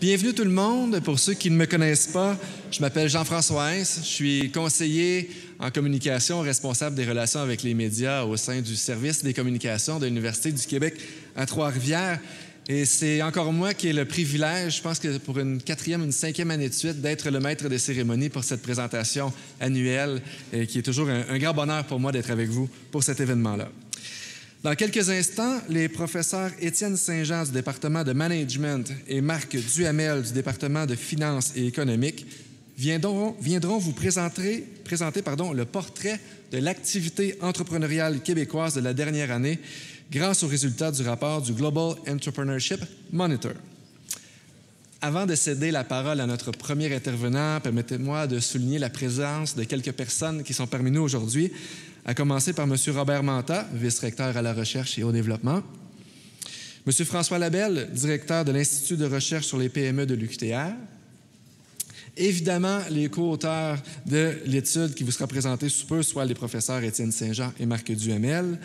Bienvenue tout le monde. Pour ceux qui ne me connaissent pas, je m'appelle Jean-François Hens. Je suis conseiller en communication responsable des relations avec les médias au sein du service des communications de l'Université du Québec à Trois-Rivières. Et c'est encore moi qui ai le privilège, je pense que pour une quatrième, une cinquième année de suite, d'être le maître des cérémonies pour cette présentation annuelle, et qui est toujours un grand bonheur pour moi d'être avec vous pour cet événement-là. Dans quelques instants, les professeurs Étienne Saint-Jean du département de Management et Marc Duhamel du département de Finances et Économique viendront vous présenter le portrait de l'activité entrepreneuriale québécoise de la dernière année grâce aux résultats du rapport du Global Entrepreneurship Monitor. Avant de céder la parole à notre premier intervenant, permettez-moi de souligner la présence de quelques personnes qui sont parmi nous aujourd'hui, à commencer par M. Robert Manta, vice-recteur à la recherche et au développement, M. François Labelle, directeur de l'Institut de recherche sur les PME de l'UQTR, évidemment, les co-auteurs de l'étude qui vous sera présentée sous peu, soit les professeurs Étienne Saint-Jean et Marc Duhamel.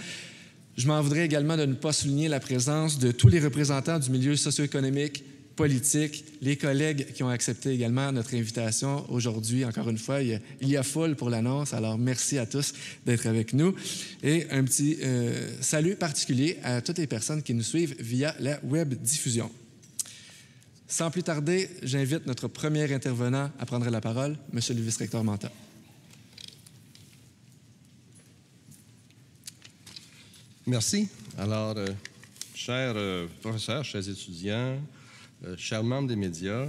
Je m'en voudrais également de ne pas souligner la présence de tous les représentants du milieu socio-économique, politique, les collègues qui ont accepté également notre invitation aujourd'hui. Encore une fois, il y a foule pour l'annonce, alors merci à tous d'être avec nous. Et un petit salut particulier à toutes les personnes qui nous suivent via la web diffusion. Sans plus tarder, j'invite notre premier intervenant à prendre la parole, M. le vice-recteur Manta. Merci. Alors, chers professeurs, chers étudiants, chers membres des médias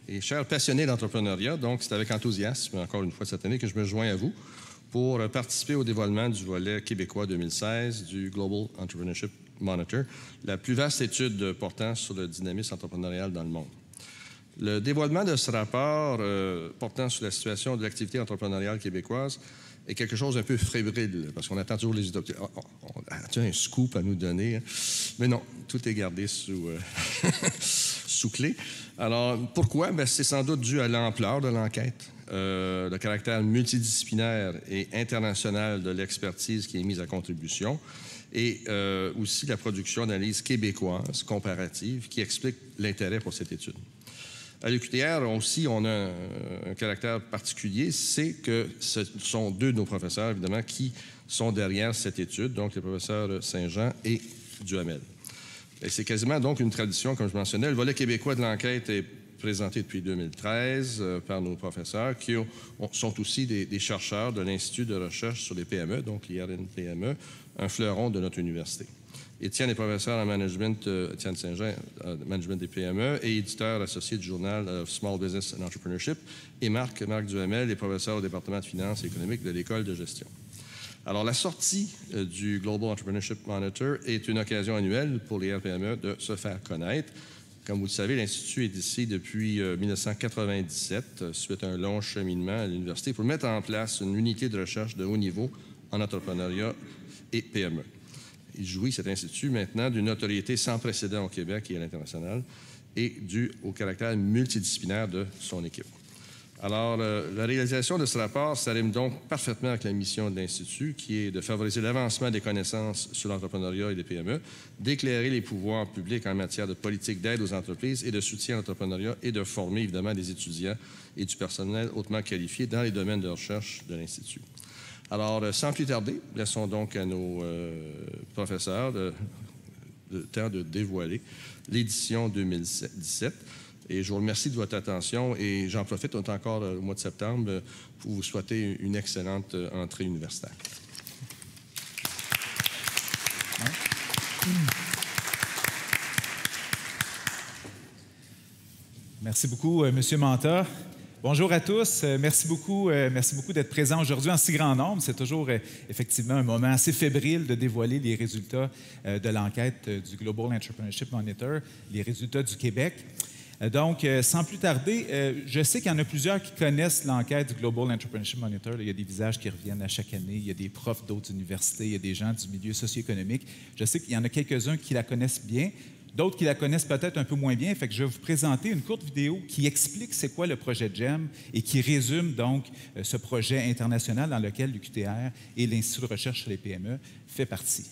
et chers passionnés d'entrepreneuriat, donc c'est avec enthousiasme, encore une fois cette année, que je me joins à vous pour participer au dévoilement du volet québécois 2016 du Global Entrepreneurship Monitor, la plus vaste étude portant sur le dynamisme entrepreneurial dans le monde. Le dévoilement de ce rapport portant sur la situation de l'activité entrepreneuriale québécoise est quelque chose d'un peu fébrile, parce qu'on attend toujours les résultats. On a un scoop à nous donner, hein? Mais non, tout est gardé sous clé. Alors, pourquoi? Bien, c'est sans doute dû à l'ampleur de l'enquête, le caractère multidisciplinaire et international de l'expertise qui est mise à contribution, et aussi la production d'analyses québécoises comparatives qui expliquent l'intérêt pour cette étude. À l'UQTR aussi, on a un caractère particulier, c'est que ce sont deux de nos professeurs, évidemment, qui sont derrière cette étude, donc les professeurs Saint-Jean et Duhamel. Et c'est quasiment donc une tradition, comme je mentionnais. Le volet québécois de l'enquête est présenté depuis 2013 par nos professeurs qui sont aussi des chercheurs de l'Institut de recherche sur les PME, donc l'IRNPME, un fleuron de notre université. Étienne est professeur en management, Étienne Saint-Jean, management des PME et éditeur associé du journal Small Business and Entrepreneurship. Et Marc Duhamel est professeur au département de finances et économiques de l'École de gestion. Alors, la sortie du Global Entrepreneurship Monitor est une occasion annuelle pour les RPME de se faire connaître. Comme vous le savez, l'Institut est ici depuis 1997, suite à un long cheminement à l'université, pour mettre en place une unité de recherche de haut niveau en entrepreneuriat et PME. Il jouit, cet institut, maintenant, d'une notoriété sans précédent au Québec et à l'international et dû au caractère multidisciplinaire de son équipe. Alors, la réalisation de ce rapport s'arrime donc parfaitement avec la mission de l'Institut, qui est de favoriser l'avancement des connaissances sur l'entrepreneuriat et les PME, d'éclairer les pouvoirs publics en matière de politique d'aide aux entreprises et de soutien à l'entrepreneuriat et de former, évidemment, des étudiants et du personnel hautement qualifié dans les domaines de recherche de l'Institut. Alors, sans plus tarder, laissons donc à nos professeurs le temps de dévoiler l'édition 2017. Et je vous remercie de votre attention et j'en profite, on est encore au mois de septembre, pour vous souhaiter une excellente entrée universitaire. Merci beaucoup, M. Manta. Bonjour à tous. Merci beaucoup d'être présents aujourd'hui en si grand nombre. C'est toujours effectivement un moment assez fébrile de dévoiler les résultats de l'enquête du Global Entrepreneurship Monitor, les résultats du Québec. Donc, sans plus tarder, je sais qu'il y en a plusieurs qui connaissent l'enquête du Global Entrepreneurship Monitor. Il y a des visages qui reviennent à chaque année. Il y a des profs d'autres universités. Il y a des gens du milieu socio-économique. Je sais qu'il y en a quelques-uns qui la connaissent bien, d'autres qui la connaissent peut-être un peu moins bien. Fait que je vais vous présenter une courte vidéo qui explique c'est quoi le projet GEM et qui résume donc ce projet international dans lequel l'UQTR et l'Institut de recherche sur les PME fait partie.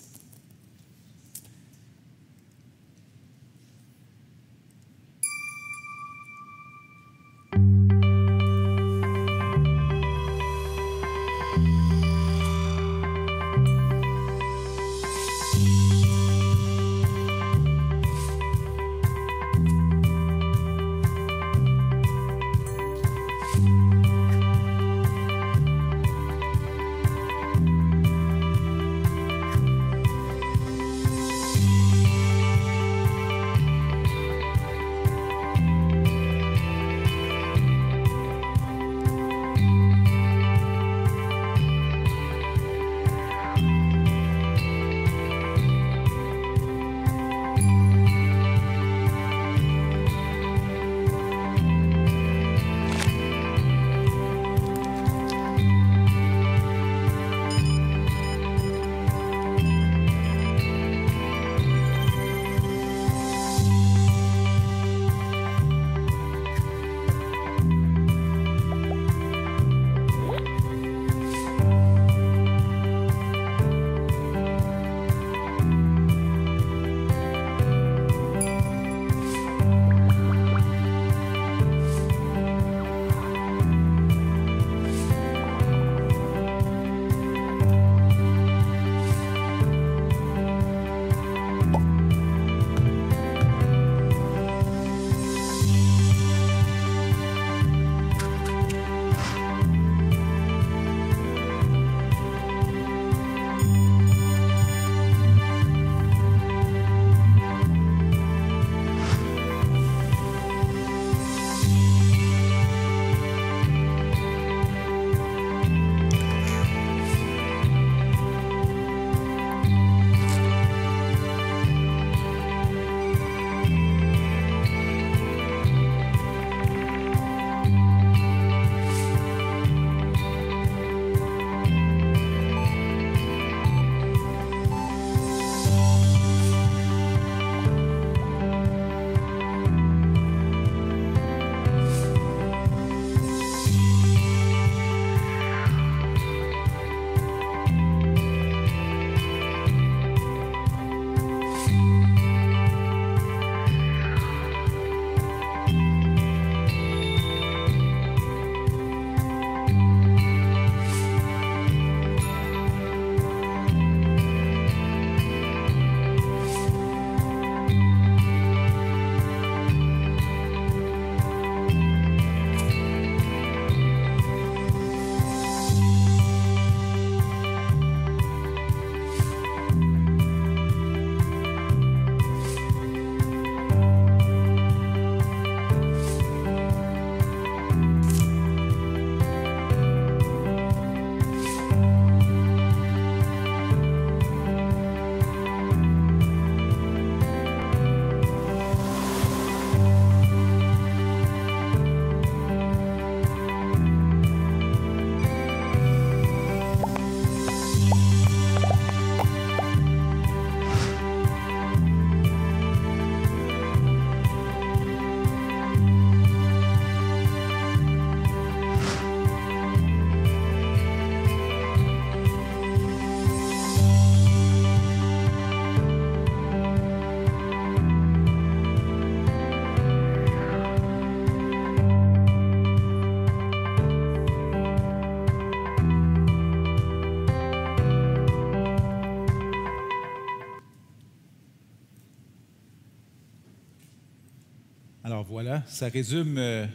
voilà, ça résume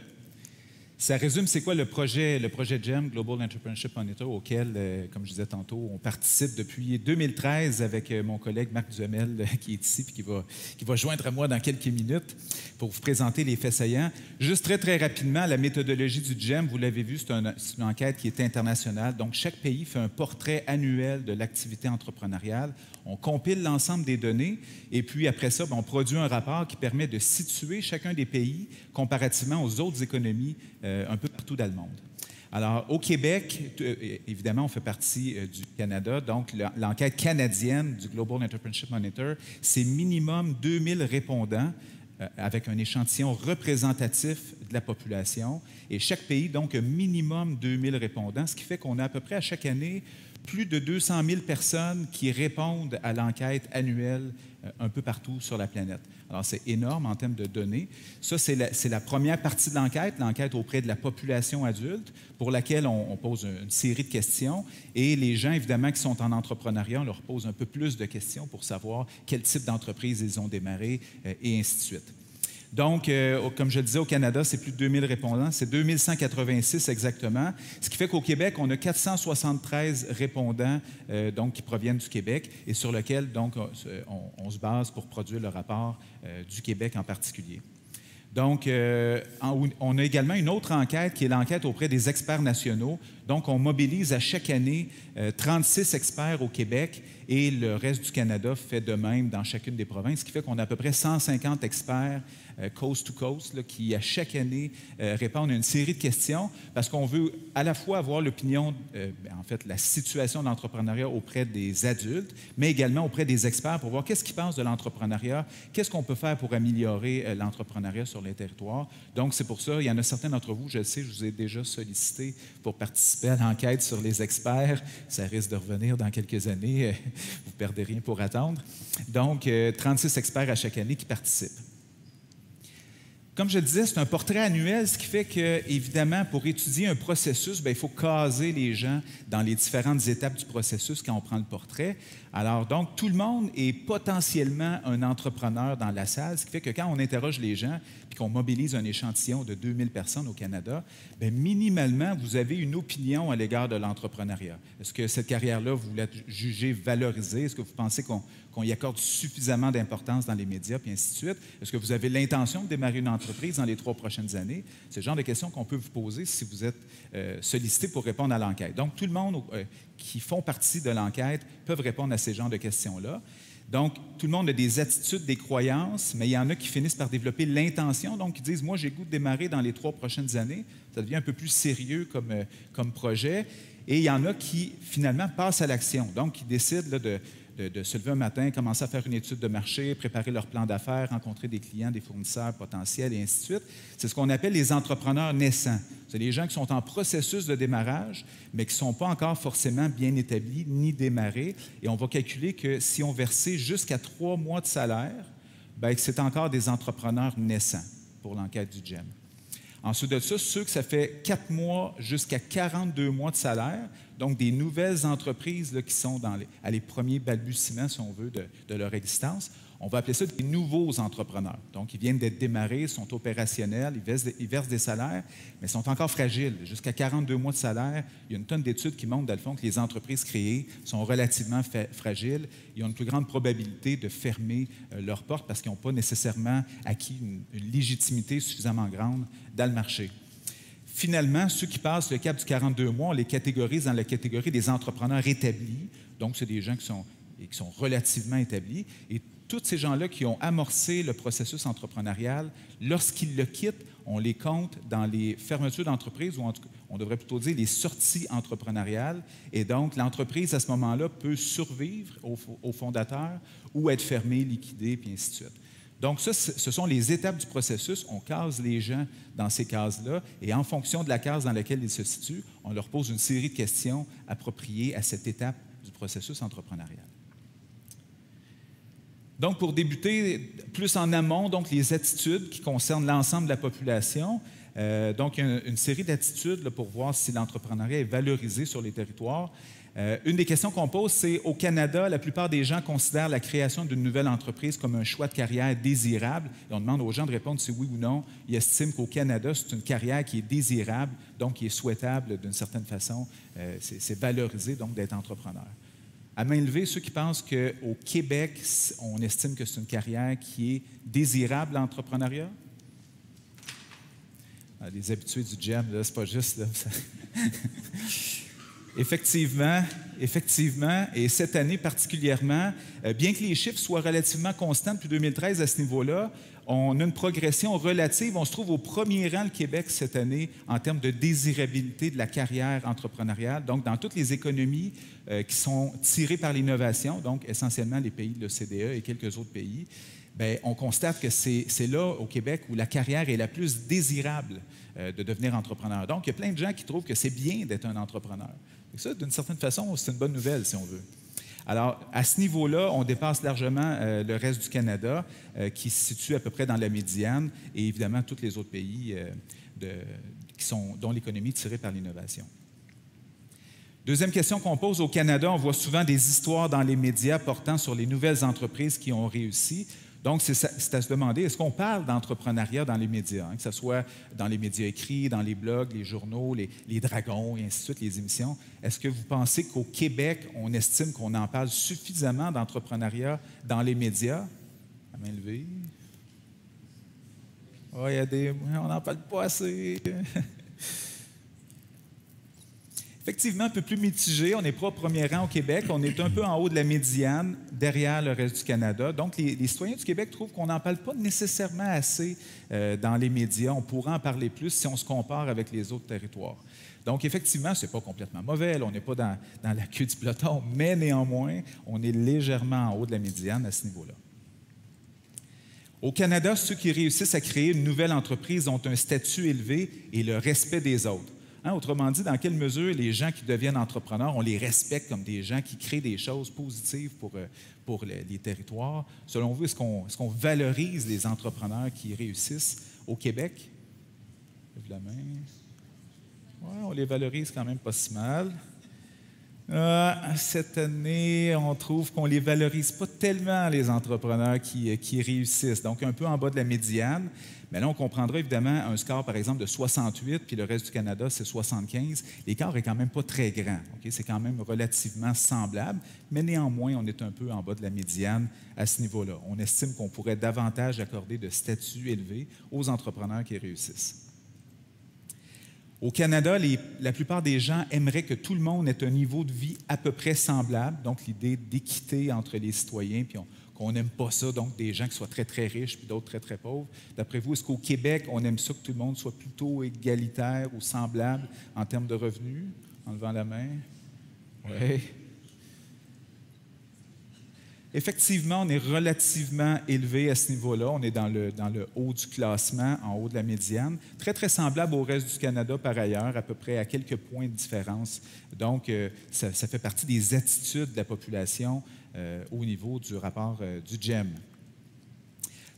c'est quoi le projet GEM, Global Entrepreneurship Monitor, auquel, comme je disais tantôt, on participe depuis 2013 avec mon collègue Marc Duhamel qui est ici et qui va joindre à moi dans quelques minutes pour vous présenter les faits saillants. Juste très rapidement, la méthodologie du GEM, vous l'avez vu, c'est une enquête qui est internationale. Donc, chaque pays fait un portrait annuel de l'activité entrepreneuriale. On compile l'ensemble des données et puis après ça, on produit un rapport qui permet de situer chacun des pays comparativement aux autres économies un peu partout dans le monde. Alors, au Québec, évidemment, on fait partie du Canada, donc l'enquête canadienne du Global Entrepreneurship Monitor, c'est minimum 2000 répondants avec un échantillon représentatif de la population. Et chaque pays, donc, a minimum 2000 répondants, ce qui fait qu'on a à peu près à chaque année plus de 200 000 personnes qui répondent à l'enquête annuelle un peu partout sur la planète. Alors, c'est énorme en termes de données. Ça, c'est la première partie de l'enquête auprès de la population adulte, pour laquelle on pose une série de questions. Et les gens, évidemment, qui sont en entrepreneuriat, on leur pose un peu plus de questions pour savoir quel type d'entreprise ils ont démarré et ainsi de suite. Donc, comme je le disais, au Canada, c'est plus de 2000 répondants, c'est 2186 exactement, ce qui fait qu'au Québec, on a 473 répondants donc, qui proviennent du Québec et sur lequel donc, on se base pour produire le rapport du Québec en particulier. Donc, on a également une autre enquête qui est l'enquête auprès des experts nationaux. Donc, on mobilise à chaque année 36 experts au Québec et le reste du Canada fait de même dans chacune des provinces, ce qui fait qu'on a à peu près 150 experts coast to coast là, qui, à chaque année, répondent à une série de questions parce qu'on veut à la fois avoir l'opinion, en fait, la situation de l'entrepreneuriat auprès des adultes, mais également auprès des experts pour voir qu'est-ce qu'ils pensent de l'entrepreneuriat, qu'est-ce qu'on peut faire pour améliorer l'entrepreneuriat sur les territoires. Donc, c'est pour ça, il y en a certains d'entre vous, je le sais, je vous ai déjà sollicité pour participer à l'enquête sur les experts. Ça risque de revenir dans quelques années. Vous ne perdez rien pour attendre. Donc, 36 experts à chaque année qui participent. Comme je le disais, c'est un portrait annuel, ce qui fait que, évidemment, pour étudier un processus, il faut caser les gens dans les différentes étapes du processus quand on prend le portrait. Alors, donc, tout le monde est potentiellement un entrepreneur dans la salle, ce qui fait que quand on interroge les gens puis qu'on mobilise un échantillon de 2000 personnes au Canada, minimalement, vous avez une opinion à l'égard de l'entrepreneuriat. Est-ce que cette carrière-là, vous la jugez valorisée? Est-ce que vous pensez qu'on y accorde suffisamment d'importance dans les médias, puis ainsi de suite? Est-ce que vous avez l'intention de démarrer une entreprise dans les 3 prochaines années? C'est le genre de questions qu'on peut vous poser si vous êtes sollicité pour répondre à l'enquête. Donc, tout le monde qui font partie de l'enquête peuvent répondre à ces genres de questions-là. Donc, tout le monde a des attitudes, des croyances, mais il y en a qui finissent par développer l'intention, donc qui disent « Moi, j'ai le goût de démarrer dans les 3 prochaines années. » Ça devient un peu plus sérieux comme projet. Et il y en a qui, finalement, passent à l'action, donc qui décident là, de se lever un matin, commencer à faire une étude de marché, préparer leur plan d'affaires, rencontrer des clients, des fournisseurs potentiels et ainsi de suite. C'est ce qu'on appelle les entrepreneurs naissants. C'est les gens qui sont en processus de démarrage, mais qui ne sont pas encore forcément bien établis ni démarrés. Et on va calculer que si on versait jusqu'à 3 mois de salaire, c'est encore des entrepreneurs naissants pour l'enquête du GEM. Ensuite de ça, ceux que ça fait 4 mois jusqu'à 42 mois de salaire, donc des nouvelles entreprises là, qui sont à les premiers balbutiements, si on veut, de leur existence, on va appeler ça des nouveaux entrepreneurs. Donc, ils viennent d'être démarrés, sont opérationnels, ils versent des salaires, mais sont encore fragiles. Jusqu'à 42 mois de salaire, il y a une tonne d'études qui montrent, dans le fond, que les entreprises créées sont relativement fragiles. Ils ont une plus grande probabilité de fermer leurs portes parce qu'ils n'ont pas nécessairement acquis une légitimité suffisamment grande dans le marché. Finalement, ceux qui passent le cap du 42 mois, on les catégorise dans la catégorie des entrepreneurs établis. Donc, c'est des gens qui sont relativement établis. Et tous ces gens-là qui ont amorcé le processus entrepreneurial, lorsqu'ils le quittent, on les compte dans les fermetures d'entreprise, ou on devrait plutôt dire les sorties entrepreneuriales. Et donc, l'entreprise, à ce moment-là, peut survivre au fondateur ou être fermée, liquidée, puis ainsi de suite. Donc, ça, ce sont les étapes du processus. On case les gens dans ces cases-là et en fonction de la case dans laquelle ils se situent, on leur pose une série de questions appropriées à cette étape du processus entrepreneurial. Donc, pour débuter plus en amont, donc les attitudes qui concernent l'ensemble de la population, donc il y a une série d'attitudes pour voir si l'entrepreneuriat est valorisé sur les territoires. Une des questions qu'on pose, c'est au Canada, la plupart des gens considèrent la création d'une nouvelle entreprise comme un choix de carrière désirable. Et on demande aux gens de répondre si oui ou non. Ils estiment qu'au Canada, c'est une carrière qui est désirable, donc qui est souhaitable d'une certaine façon. C'est valorisé, donc, d'être entrepreneur. À main levée, ceux qui pensent qu'au Québec, on estime que c'est une carrière qui est désirable, l'entrepreneuriat? Les habitués du GEM, là, c'est pas juste... Là, ça... Effectivement, et cette année particulièrement, bien que les chiffres soient relativement constants depuis 2013 à ce niveau-là, on a une progression relative. On se trouve au premier rang, le Québec, cette année, en termes de désirabilité de la carrière entrepreneuriale. Donc, dans toutes les économies qui sont tirées par l'innovation, donc essentiellement les pays de l'OCDE et quelques autres pays, bien, on constate que c'est là, au Québec, où la carrière est la plus désirable de devenir entrepreneur. Donc, il y a plein de gens qui trouvent que c'est bien d'être un entrepreneur. Et ça, d'une certaine façon, c'est une bonne nouvelle, si on veut. Alors, à ce niveau-là, on dépasse largement le reste du Canada, qui se situe à peu près dans la médiane, et évidemment, tous les autres pays dont l'économie est tirée par l'innovation. Deuxième question qu'on pose au Canada, on voit souvent des histoires dans les médias portant sur les nouvelles entreprises qui ont réussi. Donc, c'est à se demander, est-ce qu'on parle d'entrepreneuriat dans les médias, que ce soit dans les médias écrits, dans les blogs, les journaux, les dragons, et ainsi de suite, les émissions. Est-ce que vous pensez qu'au Québec, on estime qu'on en parle suffisamment d'entrepreneuriat dans les médias? À main levée. Oh, on n'en parle pas assez. Effectivement, un peu plus mitigé. On n'est pas au premier rang au Québec. On est un peu en haut de la médiane, derrière le reste du Canada. Donc, les citoyens du Québec trouvent qu'on n'en parle pas nécessairement assez dans les médias. On pourrait en parler plus si on se compare avec les autres territoires. Donc, effectivement, ce n'est pas complètement mauvais. Là, on n'est pas dans la queue du peloton, mais néanmoins, on est légèrement en haut de la médiane à ce niveau-là. Au Canada, ceux qui réussissent à créer une nouvelle entreprise ont un statut élevé et le respect des autres. Autrement dit, dans quelle mesure les gens qui deviennent entrepreneurs, on les respecte comme des gens qui créent des choses positives pour les territoires? Selon vous, est-ce qu'on valorise les entrepreneurs qui réussissent au Québec? Lève la main. Oui, on les valorise quand même pas si mal. Cette année, on trouve qu'on ne les valorise pas tellement, les entrepreneurs qui réussissent, donc un peu en bas de la médiane. Mais là, on comprendra évidemment un score, par exemple, de 68, puis le reste du Canada, c'est 75. L'écart n'est quand même pas très grand. Okay? C'est quand même relativement semblable, mais néanmoins, on est un peu en bas de la médiane à ce niveau-là. On estime qu'on pourrait davantage accorder de statut élevé aux entrepreneurs qui réussissent. Au Canada, la plupart des gens aimeraient que tout le monde ait un niveau de vie à peu près semblable, donc l'idée d'équité entre les citoyens, puis qu'on n'aime pas ça, donc des gens qui soient très, très riches, puis d'autres très, très pauvres. D'après vous, est-ce qu'au Québec, on aime ça que tout le monde soit plutôt égalitaire ou semblable en termes de revenus? En levant la main. Oui. Effectivement, on est relativement élevé à ce niveau-là. On est dans le haut du classement, en haut de la médiane. Très, très semblable au reste du Canada par ailleurs, à peu près à quelques points de différence. Donc, ça fait partie des attitudes de la population au niveau du rapport du GEM.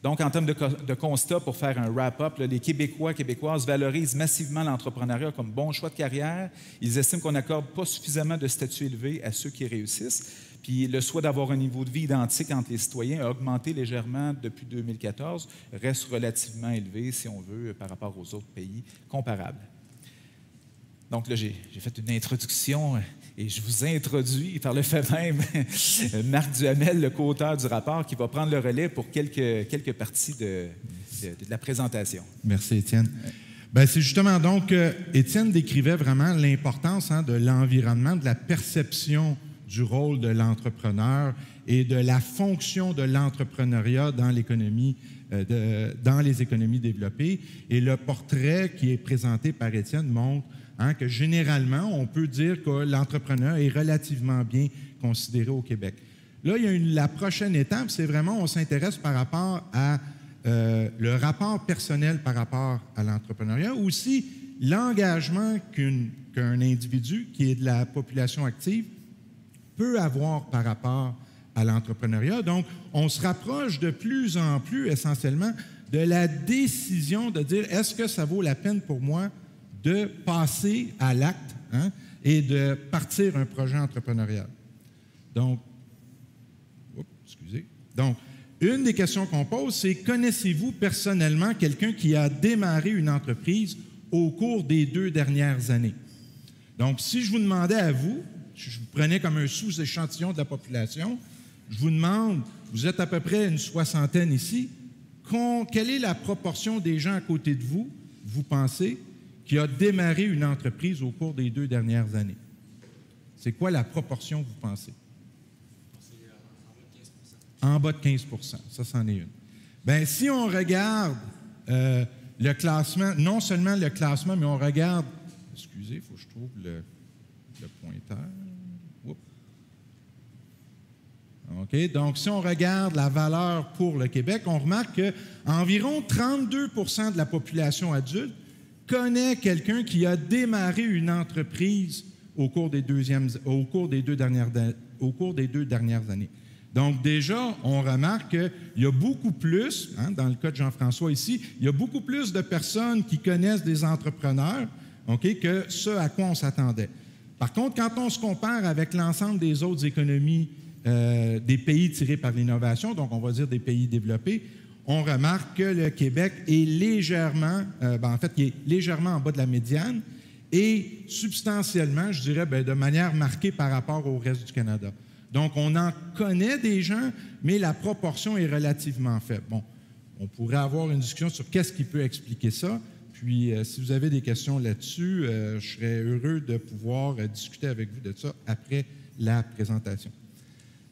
Donc, en termes de constat, pour faire un wrap-up, les Québécois et Québécoises valorisent massivement l'entrepreneuriat comme bon choix de carrière. Ils estiment qu'on n'accorde pas suffisamment de statut élevé à ceux qui réussissent. Puis le souhait d'avoir un niveau de vie identique entre les citoyens a augmenté légèrement depuis 2014, reste relativement élevé, si on veut, par rapport aux autres pays comparables. Donc là, j'ai fait une introduction et je vous introduis par le fait même Marc Duhamel, le co-auteur du rapport, qui va prendre le relais pour quelques parties de la présentation. Merci, Étienne. Bien, c'est justement donc, Étienne décrivait vraiment l'importance de l'environnement, de la perception du rôle de l'entrepreneur et de la fonction de l'entrepreneuriat dans l'économie, dans les économies développées. Et le portrait qui est présenté par Étienne montre que généralement, on peut dire que l'entrepreneur est relativement bien considéré au Québec. Là, il y a la prochaine étape, c'est vraiment, on s'intéresse par rapport à le rapport personnel par rapport à l'entrepreneuriat, aussi l'engagement qu'un individu qui est de la population active peut avoir par rapport à l'entrepreneuriat. Donc, on se rapproche de plus en plus essentiellement de la décision de dire est-ce que ça vaut la peine pour moi de passer à l'acte et de partir un projet entrepreneurial. Donc, une des questions qu'on pose, c'est connaissez-vous personnellement quelqu'un qui a démarré une entreprise au cours des 2 dernières années? Donc, si je vous demandais à vous, je vous prenais comme un sous-échantillon de la population, je vous demande, vous êtes à peu près une 60aine ici, quelle est la proportion des gens à côté de vous, vous pensez, qui a démarré une entreprise au cours des 2 dernières années? C'est quoi la proportion, vous pensez? En bas de 15 %. Ça, c'en est une. Bien, si on regarde le classement, non seulement le classement, mais on regarde... Excusez, il faut que je trouve le pointeur. Oups. OK, donc si on regarde la valeur pour le Québec, on remarque qu'environ 32 % de la population adulte connaît quelqu'un qui a démarré une entreprise au cours des 2 dernières années. Donc, déjà, on remarque qu'il y a beaucoup plus, dans le cas de Jean-François ici, il y a beaucoup plus de personnes qui connaissent des entrepreneurs, que ce à quoi on s'attendait. Par contre, quand on se compare avec l'ensemble des autres économies des pays tirés par l'innovation, donc on va dire des pays développés, on remarque que le Québec est légèrement, il est légèrement en bas de la médiane et substantiellement, je dirais, de manière marquée par rapport au reste du Canada. Donc, on en connaît des gens, mais la proportion est relativement faible. Bon, on pourrait avoir une discussion sur qu'est-ce qui peut expliquer ça. Puis, si vous avez des questions là-dessus, je serais heureux de pouvoir discuter avec vous de ça après la présentation.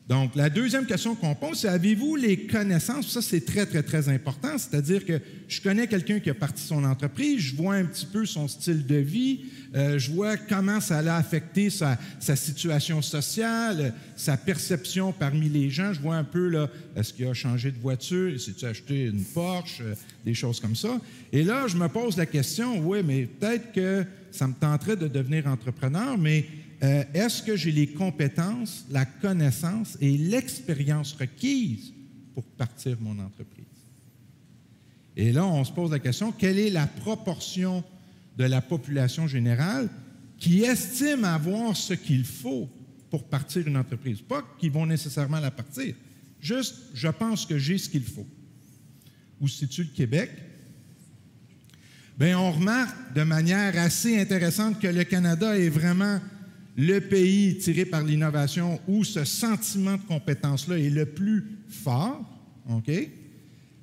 Donc, la deuxième question qu'on pose, c'est avez-vous les connaissances? Ça, c'est très, très, très important. C'est-à-dire que je connais quelqu'un qui a parti son entreprise, je vois un petit peu son style de vie, je vois comment ça l'a affecté sa situation sociale, sa perception parmi les gens. Je vois un peu, là, est-ce qu'il a changé de voiture? S'est-il acheté une Porsche? Des choses comme ça. Et là, je me pose la question, oui, mais peut-être que ça me tenterait de devenir entrepreneur, mais est-ce que j'ai les compétences, la connaissance et l'expérience requises pour partir mon entreprise? Et là, on se pose la question, quelle est la proportion de la population générale qui estime avoir ce qu'il faut pour partir une entreprise? Pas qu'ils vont nécessairement la partir, juste, je pense que j'ai ce qu'il faut. Où se situe le Québec? Bien, on remarque de manière assez intéressante que le Canada est vraiment le pays tiré par l'innovation où ce sentiment de compétence-là est le plus fort, OK?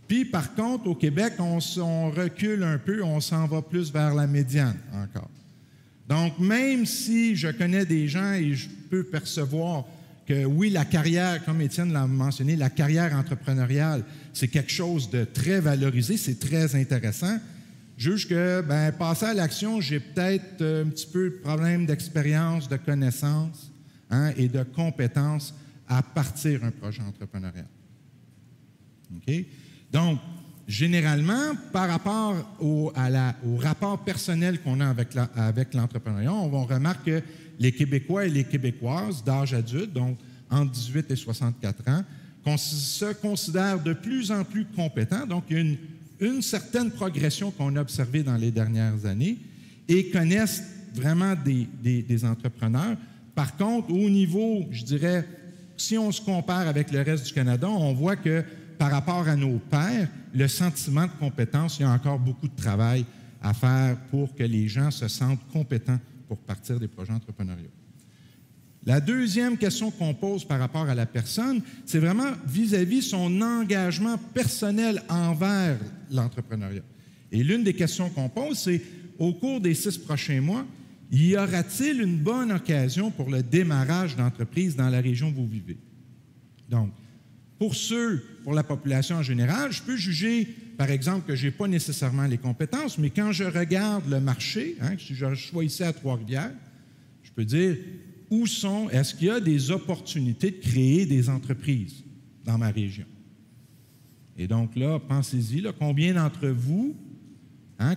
Puis, par contre, au Québec, on recule un peu, on s'en va plus vers la médiane encore. Donc, même si je connais des gens et je peux percevoir que, oui, la carrière, comme Étienne l'a mentionné, la carrière entrepreneuriale, c'est quelque chose de très valorisé, c'est très intéressant, juge que, passer à l'action, j'ai peut-être un petit peu de problème d'expérience, de connaissances et de compétences à partir d'un projet entrepreneurial. OK? Donc, généralement, par rapport au rapport personnel qu'on a avec l'entrepreneuriat, on remarque que les Québécois et les Québécoises d'âge adulte, donc entre 18 et 64 ans, se considèrent de plus en plus compétents. Donc, il y a une certaine progression qu'on a observée dans les dernières années et connaissent vraiment des entrepreneurs. Par contre, au niveau, je dirais, si on se compare avec le reste du Canada, on voit que par rapport à nos pairs, le sentiment de compétence, il y a encore beaucoup de travail à faire pour que les gens se sentent compétents pour partir des projets entrepreneuriaux. La deuxième question qu'on pose par rapport à la personne, c'est vraiment vis-à-vis son engagement personnel envers l'entrepreneuriat. Et l'une des questions qu'on pose, c'est au cours des 6 prochains mois, y aura-t-il une bonne occasion pour le démarrage d'entreprise dans la région où vous vivez? Donc, pour la population en général, je peux juger, par exemple, que je n'ai pas nécessairement les compétences, mais quand je regarde le marché, si je suis ici à Trois-Rivières, je peux dire, est-ce qu'il y a des opportunités de créer des entreprises dans ma région? Et donc là, pensez-y, combien d'entre vous,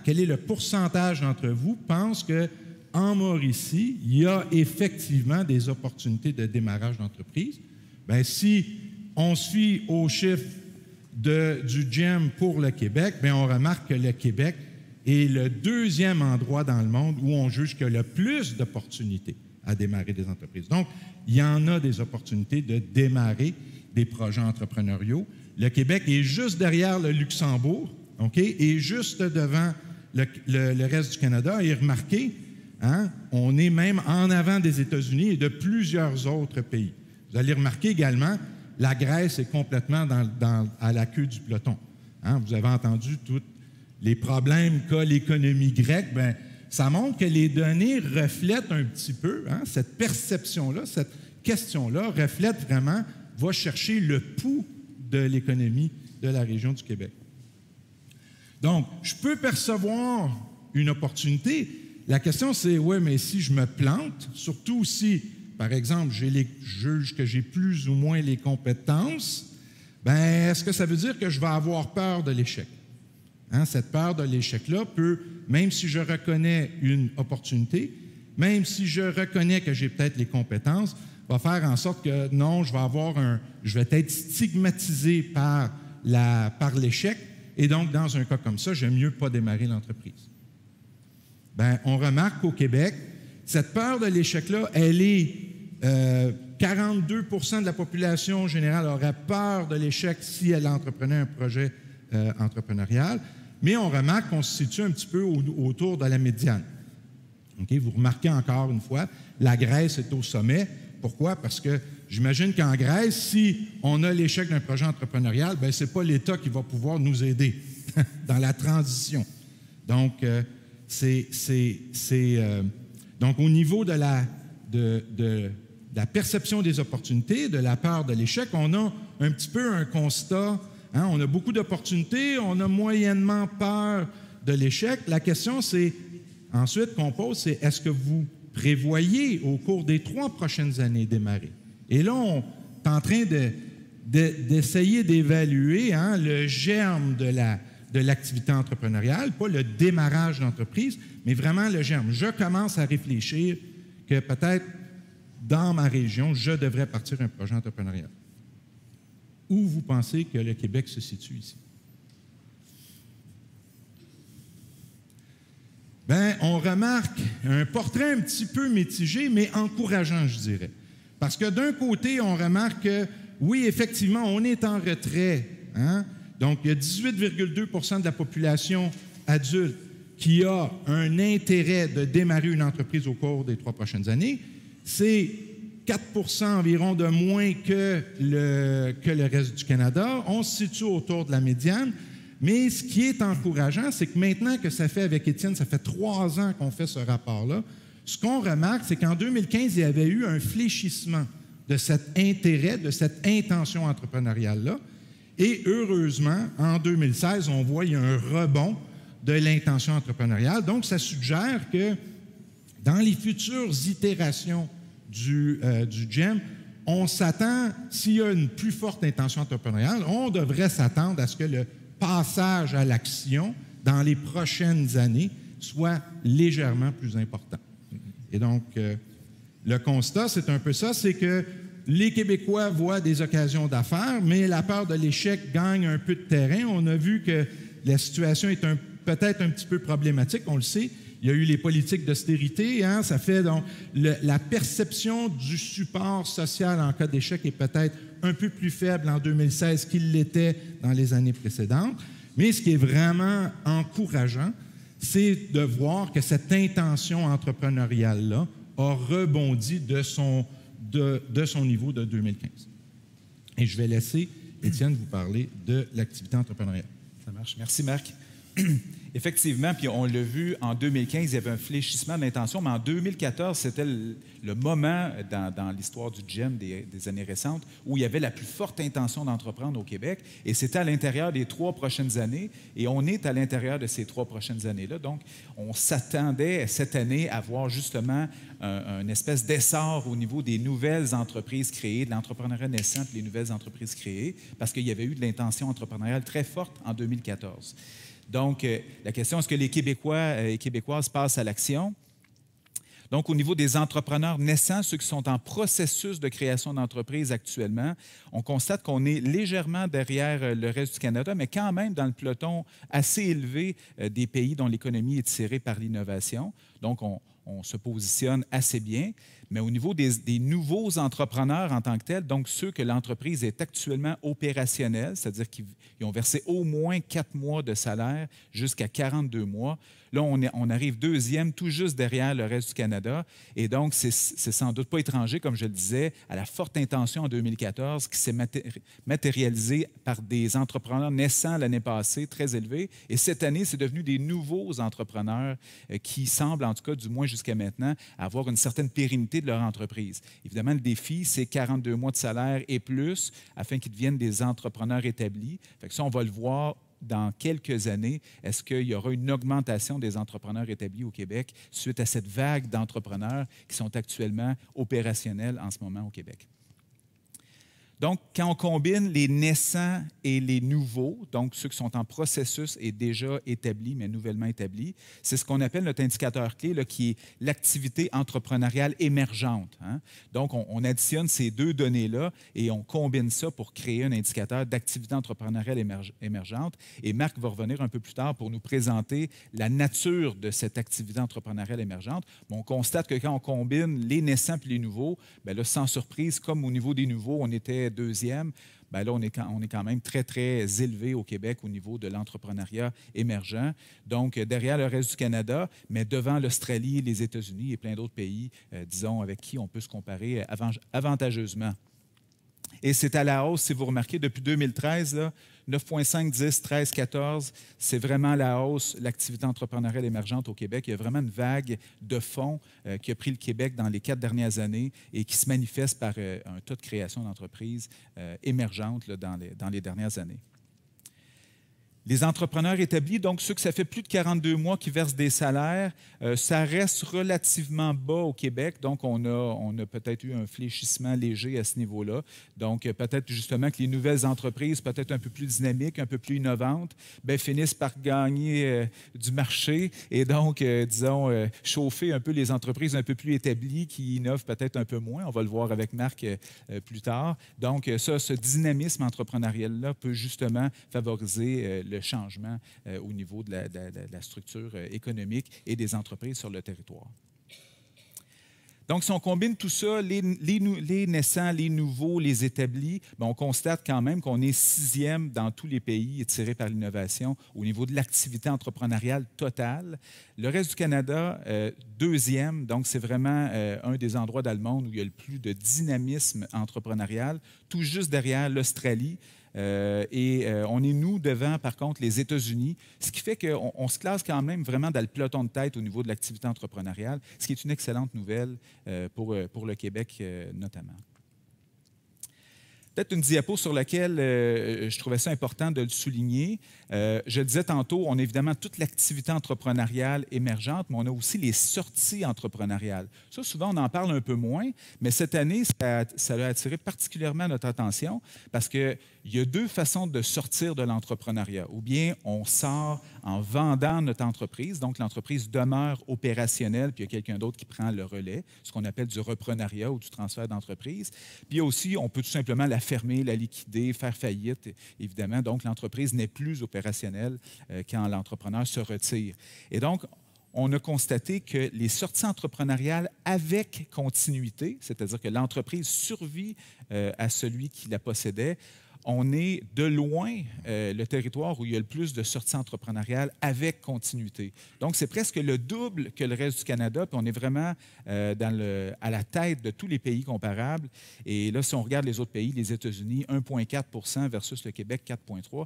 quel est le pourcentage d'entre vous pensent qu'en Mauricie, il y a effectivement des opportunités de démarrage d'entreprise? Bien, si on se fie aux chiffres du GEM pour le Québec, bien, on remarque que le Québec est le deuxième endroit dans le monde où on juge qu'il y a le plus d'opportunités à démarrer des entreprises. Donc, il y en a des opportunités de démarrer des projets entrepreneuriaux. Le Québec est juste derrière le Luxembourg, OK, et juste devant le reste du Canada. Et remarquez, hein, on est même en avant des États-Unis et de plusieurs autres pays. Vous allez remarquer également, la Grèce est complètement à la queue du peloton. Hein, vous avez entendu tous les problèmes qu'a l'économie grecque. Bien, ça montre que les données reflètent un petit peu, hein, cette perception-là, cette question-là reflète vraiment, va chercher le pouls de l'économie de la région du Québec. Donc, je peux percevoir une opportunité. La question, c'est, oui, mais si je me plante, surtout si, par exemple, je juge que j'ai plus ou moins les compétences, bien, est-ce que ça veut dire que je vais avoir peur de l'échec? Hein, cette peur de l'échec-là peut, même si je reconnais une opportunité, même si je reconnais que j'ai peut-être les compétences, va faire en sorte que non, je vais être stigmatisé par l'échec, et donc, dans un cas comme ça, j'aime mieux pas démarrer l'entreprise. Bien, on remarque qu'au Québec, cette peur de l'échec-là, elle est 42 % de la population générale aurait peur de l'échec si elle entreprenait un projet entrepreneurial, mais on remarque qu'on se situe un petit peu autour de la médiane. Okay? Vous remarquez encore une fois, la Grèce est au sommet. Pourquoi? Parce que j'imagine qu'en Grèce, si on a l'échec d'un projet entrepreneurial, bien, ce n'est pas l'État qui va pouvoir nous aider dans la transition. Donc, donc au niveau de la perception des opportunités, de la peur de l'échec, on a un petit peu un constat. Hein, on a beaucoup d'opportunités, on a moyennement peur de l'échec. La question, c'est ensuite qu'on pose, c'est est-ce que vous prévoyez au cours des 3 prochaines années démarrer? Et là, on est en train d'essayer d'évaluer hein, le germe de l'activité entrepreneuriale, pas le démarrage d'entreprise, mais vraiment le germe. Je commence à réfléchir que peut-être dans ma région, je devrais partir un projet entrepreneurial. Où vous pensez que le Québec se situe ici? Bien, on remarque un portrait un petit peu mitigé, mais encourageant, je dirais. Parce que d'un côté, on remarque que, oui, effectivement, on est en retrait. Hein? Donc, il y a 18,2 % de la population adulte qui a un intérêt de démarrer une entreprise au cours des 3 prochaines années. C'est 4 % environ de moins que le reste du Canada. On se situe autour de la médiane. Mais ce qui est encourageant, c'est que maintenant que ça fait avec Étienne, ça fait 3 ans qu'on fait ce rapport-là, ce qu'on remarque, c'est qu'en 2015, il y avait eu un fléchissement de cet intérêt, de cette intention entrepreneuriale-là. Et heureusement, en 2016, on voit qu'il y a un rebond de l'intention entrepreneuriale. Donc, ça suggère que dans les futures itérations du GEM, on s'attend, s'il y a une plus forte intention entrepreneuriale, on devrait s'attendre à ce que le passage à l'action dans les prochaines années soit légèrement plus important. Et donc, le constat, c'est un peu ça, c'est que les Québécois voient des occasions d'affaires, mais la peur de l'échec gagne un peu de terrain. On a vu que la situation est peut-être un petit peu problématique, on le sait. Il y a eu les politiques d'austérité, hein, ça fait donc la perception du support social en cas d'échec est peut-être un peu plus faible en 2016 qu'il l'était dans les années précédentes. Mais ce qui est vraiment encourageant, c'est de voir que cette intention entrepreneuriale-là a rebondi de son niveau de 2015. Et je vais laisser Étienne vous parler de l'activité entrepreneuriale. Ça marche. Merci, Marc. Effectivement, puis on l'a vu, en 2015, il y avait un fléchissement de l'intention, mais en 2014, c'était le moment dans l'histoire du GEM des années récentes où il y avait la plus forte intention d'entreprendre au Québec, et c'était à l'intérieur des 3 prochaines années, et on est à l'intérieur de ces 3 prochaines années-là. Donc, on s'attendait cette année à voir justement une espèce d'essor au niveau des nouvelles entreprises créées, de l'entrepreneuriat naissant et les nouvelles entreprises créées, parce qu'il y avait eu de l'intention entrepreneuriale très forte en 2014. Donc, la question, est-ce que les Québécois et Québécoises passent à l'action? Donc, au niveau des entrepreneurs naissants, ceux qui sont en processus de création d'entreprise actuellement, on constate qu'on est légèrement derrière le reste du Canada, mais quand même dans le peloton assez élevé des pays dont l'économie est tirée par l'innovation. Donc, on se positionne assez bien. Mais au niveau des nouveaux entrepreneurs en tant que tels, donc ceux que l'entreprise est actuellement opérationnelle, c'est-à-dire qu'ils ont versé au moins 4 mois de salaire jusqu'à 42 mois, là, on arrive deuxième, tout juste derrière le reste du Canada. Et donc, c'est sans doute pas étranger, comme je le disais, à la forte intention en 2014 qui s'est matérialisée par des entrepreneurs naissants l'année passée, très élevés. Et cette année, c'est devenu des nouveaux entrepreneurs qui semblent, en tout cas, du moins jusqu'à maintenant, avoir une certaine pérennité de leur entreprise. Évidemment, le défi, c'est 42 mois de salaire et plus afin qu'ils deviennent des entrepreneurs établis. Fait que ça, on va le voir dans quelques années. Est-ce qu'il y aura une augmentation des entrepreneurs établis au Québec suite à cette vague d'entrepreneurs qui sont actuellement opérationnels en ce moment au Québec? Donc, quand on combine les naissants et les nouveaux, donc ceux qui sont en processus et déjà établis, mais nouvellement établis, c'est ce qu'on appelle notre indicateur clé, là, qui est l'activité entrepreneuriale émergente. Hein? Donc, on additionne ces deux données-là et on combine ça pour créer un indicateur d'activité entrepreneuriale émergente. Et Marc va revenir un peu plus tard pour nous présenter la nature de cette activité entrepreneuriale émergente. Mais on constate que quand on combine les naissants et les nouveaux, bien là, sans surprise, comme au niveau des nouveaux, on était deuxième, bien là, on est quand même très, très élevé au Québec au niveau de l'entrepreneuriat émergent. Donc, derrière le reste du Canada, mais devant l'Australie, les États-Unis et plein d'autres pays, disons, avec qui on peut se comparer avantageusement. Et c'est à la hausse, si vous remarquez, depuis 2013, là, 9,5, 10, 13, 14, c'est vraiment la hausse, l'activité entrepreneuriale émergente au Québec. Il y a vraiment une vague de fonds qui a pris le Québec dans les 4 dernières années et qui se manifeste par un taux de création d'entreprises émergentes là, dans les dernières années. Les entrepreneurs établis, donc ceux que ça fait plus de 42 mois qui versent des salaires, ça reste relativement bas au Québec. Donc, on a peut-être eu un fléchissement léger à ce niveau-là. Donc, peut-être justement que les nouvelles entreprises, peut-être un peu plus dynamiques, un peu plus innovantes, bien, finissent par gagner du marché et donc, disons, chauffer un peu les entreprises un peu plus établies qui innovent peut-être un peu moins. On va le voir avec Marc plus tard. Donc, ce dynamisme entrepreneurial-là peut justement favoriser le changement au niveau de la structure économique et des entreprises sur le territoire. Donc, si on combine tout ça, les naissants, les nouveaux, les établis, bien, on constate quand même qu'on est 6e dans tous les pays tirés par l'innovation au niveau de l'activité entrepreneuriale totale. Le reste du Canada, 2e, donc c'est vraiment un des endroits dans le monde où il y a le plus de dynamisme entrepreneurial, tout juste derrière l'Australie. On est, nous, devant, par contre, les États-Unis, ce qui fait qu'on se classe quand même vraiment dans le peloton de tête au niveau de l'activité entrepreneuriale, ce qui est une excellente nouvelle pour le Québec notamment. Peut-être une diapo sur laquelle je trouvais ça important de le souligner. Je le disais tantôt, on a évidemment toute l'activité entrepreneuriale émergente, mais on a aussi les sorties entrepreneuriales. Ça, souvent, on en parle un peu moins, mais cette année, ça a attiré particulièrement notre attention parce qu'il y a 2 façons de sortir de l'entrepreneuriat. Ou bien on sort en vendant notre entreprise, donc l'entreprise demeure opérationnelle, puis il y a quelqu'un d'autre qui prend le relais, ce qu'on appelle du reprenariat ou du transfert d'entreprise. Puis aussi, on peut tout simplement la fermer, la liquider, faire faillite, évidemment. Donc, l'entreprise n'est plus opérationnelle quand l'entrepreneur se retire. Et donc, on a constaté que les sorties entrepreneuriales avec continuité, c'est-à-dire que l'entreprise survit à celui qui la possédait, on est de loin le territoire où il y a le plus de sorties entrepreneuriales avec continuité. Donc, c'est presque le double que le reste du Canada, puis on est vraiment à la tête de tous les pays comparables. Et là, si on regarde les autres pays, les États-Unis, 1,4 versus le Québec, 4,3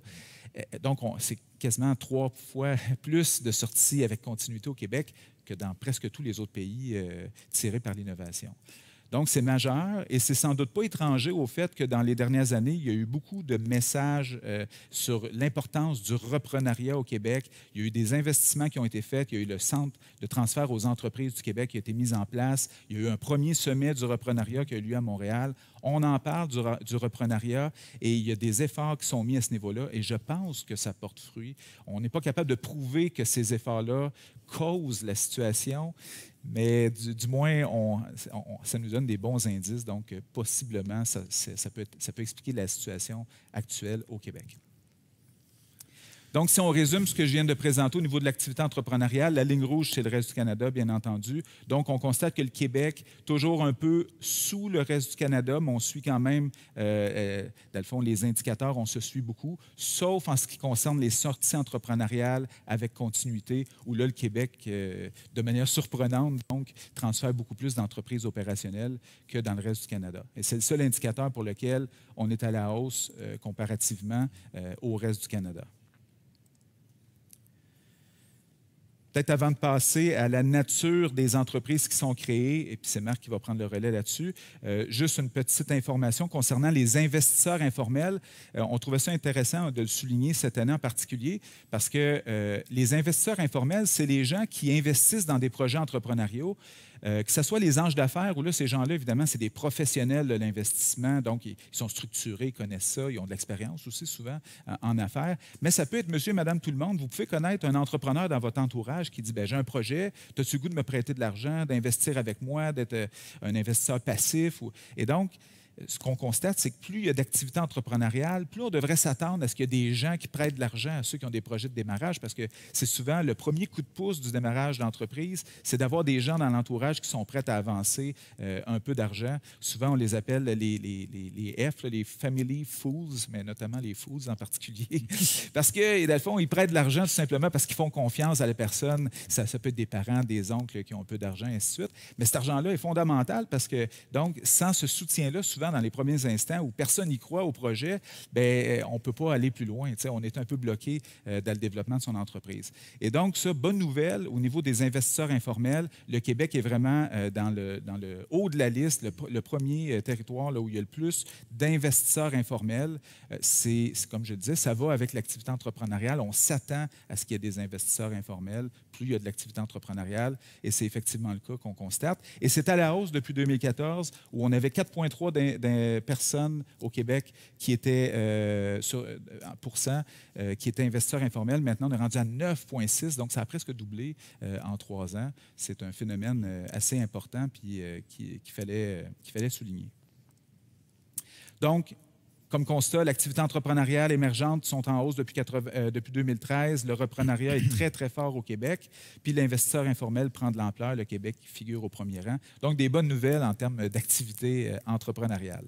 donc, c'est quasiment 3 fois plus de sorties avec continuité au Québec que dans presque tous les autres pays tirés par l'innovation. Donc, c'est majeur et c'est sans doute pas étranger au fait que dans les dernières années, il y a eu beaucoup de messages sur l'importance du reprenariat au Québec. Il y a eu des investissements qui ont été faits. Il y a eu le Centre de transfert aux entreprises du Québec qui a été mis en place. Il y a eu un premier sommet du reprenariat qui a eu lieu à Montréal. On en parle du reprenariat et il y a des efforts qui sont mis à ce niveau-là et je pense que ça porte fruit. On n'est pas capable de prouver que ces efforts-là causent la situation, Mais du moins, ça nous donne des bons indices. Donc, possiblement, ça peut expliquer la situation actuelle au Québec. Donc, si on résume ce que je viens de présenter au niveau de l'activité entrepreneuriale, la ligne rouge, c'est le reste du Canada, bien entendu. Donc, on constate que le Québec, toujours un peu sous le reste du Canada, mais on suit quand même, dans le fond, les indicateurs, on se suit beaucoup, sauf en ce qui concerne les sorties entrepreneuriales avec continuité, où là, le Québec, de manière surprenante, donc, transfère beaucoup plus d'entreprises opérationnelles que dans le reste du Canada. Et c'est le seul indicateur pour lequel on est à la hausse comparativement au reste du Canada. Peut-être avant de passer à la nature des entreprises qui sont créées, et puis c'est Marc qui va prendre le relais là-dessus, juste une petite information concernant les investisseurs informels. On trouvait ça intéressant de le souligner cette année en particulier parce que les investisseurs informels, c'est les gens qui investissent dans des projets entrepreneuriaux, que ce soit les anges d'affaires, où là, ces gens-là, évidemment, c'est des professionnels de l'investissement, donc ils sont structurés, ils connaissent ça, ils ont de l'expérience aussi souvent en affaires. Mais ça peut être monsieur et madame tout le monde. Vous pouvez connaître un entrepreneur dans votre entourage qui dit, bien, j'ai un projet, as-tu le goût de me prêter de l'argent, d'investir avec moi, d'être un investisseur passif? Et donc, ce qu'on constate, c'est que plus il y a d'activités entrepreneuriales, plus on devrait s'attendre à ce qu'il y ait des gens qui prêtent de l'argent à ceux qui ont des projets de démarrage, parce que c'est souvent le premier coup de pouce du démarrage d'entreprise, c'est d'avoir des gens dans l'entourage qui sont prêts à avancer un peu d'argent. Souvent, on les appelle les F, les Family Fools, mais notamment les Fools en particulier, parce que, dans le fond, ils prêtent de l'argent tout simplement parce qu'ils font confiance à la personne. Ça peut être des parents, des oncles qui ont un peu d'argent, et ainsi de suite. Mais cet argent-là est fondamental parce que, donc, sans ce soutien-là, souvent, dans les premiers instants où personne n'y croit au projet, bien, on ne peut pas aller plus loin. On est un peu bloqué dans le développement de son entreprise. Et donc, ça, bonne nouvelle, au niveau des investisseurs informels, le Québec est vraiment dans le haut de la liste, le premier territoire là, où il y a le plus d'investisseurs informels. C'est, comme je le disais, ça va avec l'activité entrepreneuriale. On s'attend à ce qu'il y ait des investisseurs informels, plus il y a de l'activité entrepreneuriale, et c'est effectivement le cas qu'on constate. Et c'est à la hausse depuis 2014, où on avait 4,3 personnes au Québec qui étaient qui étaient investisseurs informels. Maintenant, on est rendu à 9,6, donc ça a presque doublé en 3 ans. C'est un phénomène assez important puis qu'il fallait souligner. Donc, comme constat, l'activité entrepreneuriale émergente sont en hausse depuis 2013. Le reprenariat est très, très fort au Québec. Puis l'investisseur informel prend de l'ampleur. Le Québec figure au premier rang. Donc, des bonnes nouvelles en termes d'activité entrepreneuriale.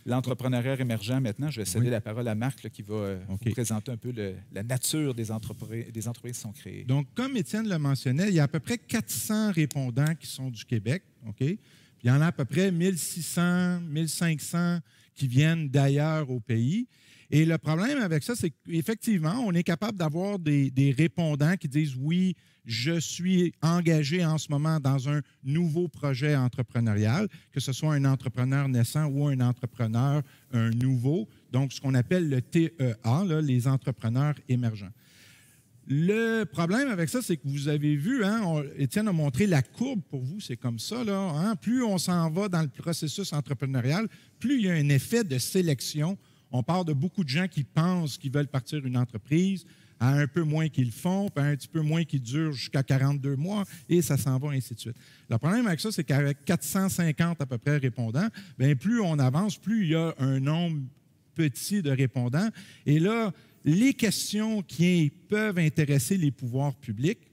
L'entrepreneuriat émergent, maintenant, je vais céder la parole à Marc là, qui va vous présenter un peu la nature des entreprises qui sont créées. Donc, comme Étienne le mentionnait, il y a à peu près 400 répondants qui sont du Québec. OK? Il y en a à peu près 1600, 1500 qui viennent d'ailleurs au pays. Et le problème avec ça, c'est qu'effectivement, on est capable d'avoir des répondants qui disent « Oui, je suis engagé en ce moment dans un nouveau projet entrepreneurial », que ce soit un entrepreneur naissant ou un entrepreneur nouveau, donc ce qu'on appelle le TEA, là, les entrepreneurs émergents. Le problème avec ça, c'est que vous avez vu, Étienne a montré la courbe pour vous, c'est comme ça, là, plus on s'en va dans le processus entrepreneurial, plus il y a un effet de sélection. On parle de beaucoup de gens qui pensent qu'ils veulent partir une entreprise, à un peu moins qu'ils le font, puis à un petit peu moins qui dure jusqu'à 42 mois, et ça s'en va, ainsi de suite. Le problème avec ça, c'est qu'avec 450 à peu près répondants, bien, plus on avance, plus il y a un nombre petit de répondants. Et là, les questions qui peuvent intéresser les pouvoirs publics,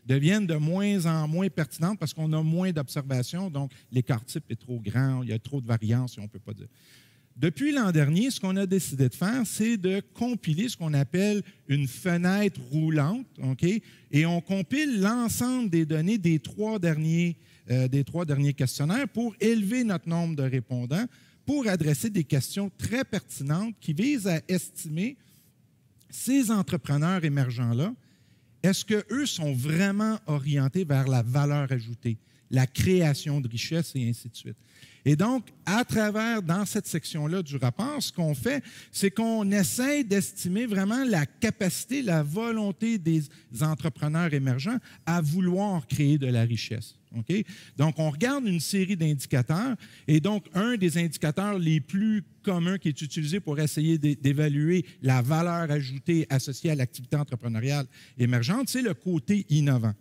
deviennent de moins en moins pertinentes parce qu'on a moins d'observations, donc l'écart type est trop grand, il y a trop de variances et on ne peut pas dire. Depuis l'an dernier, ce qu'on a décidé de faire, c'est de compiler ce qu'on appelle une fenêtre roulante, et on compile l'ensemble des données des trois derniers questionnaires pour élever notre nombre de répondants, pour adresser des questions très pertinentes qui visent à estimer ces entrepreneurs émergents-là, est-ce qu'eux sont vraiment orientés vers la valeur ajoutée, la création de richesse et ainsi de suite. Et donc, à travers, dans cette section-là du rapport, ce qu'on fait, c'est qu'on essaie d'estimer vraiment la capacité, la volonté des entrepreneurs émergents à vouloir créer de la richesse. Okay? Donc, on regarde une série d'indicateurs et donc, un des indicateurs les plus communs qui est utilisé pour essayer d'évaluer la valeur ajoutée associée à l'activité entrepreneuriale émergente, c'est le côté innovant.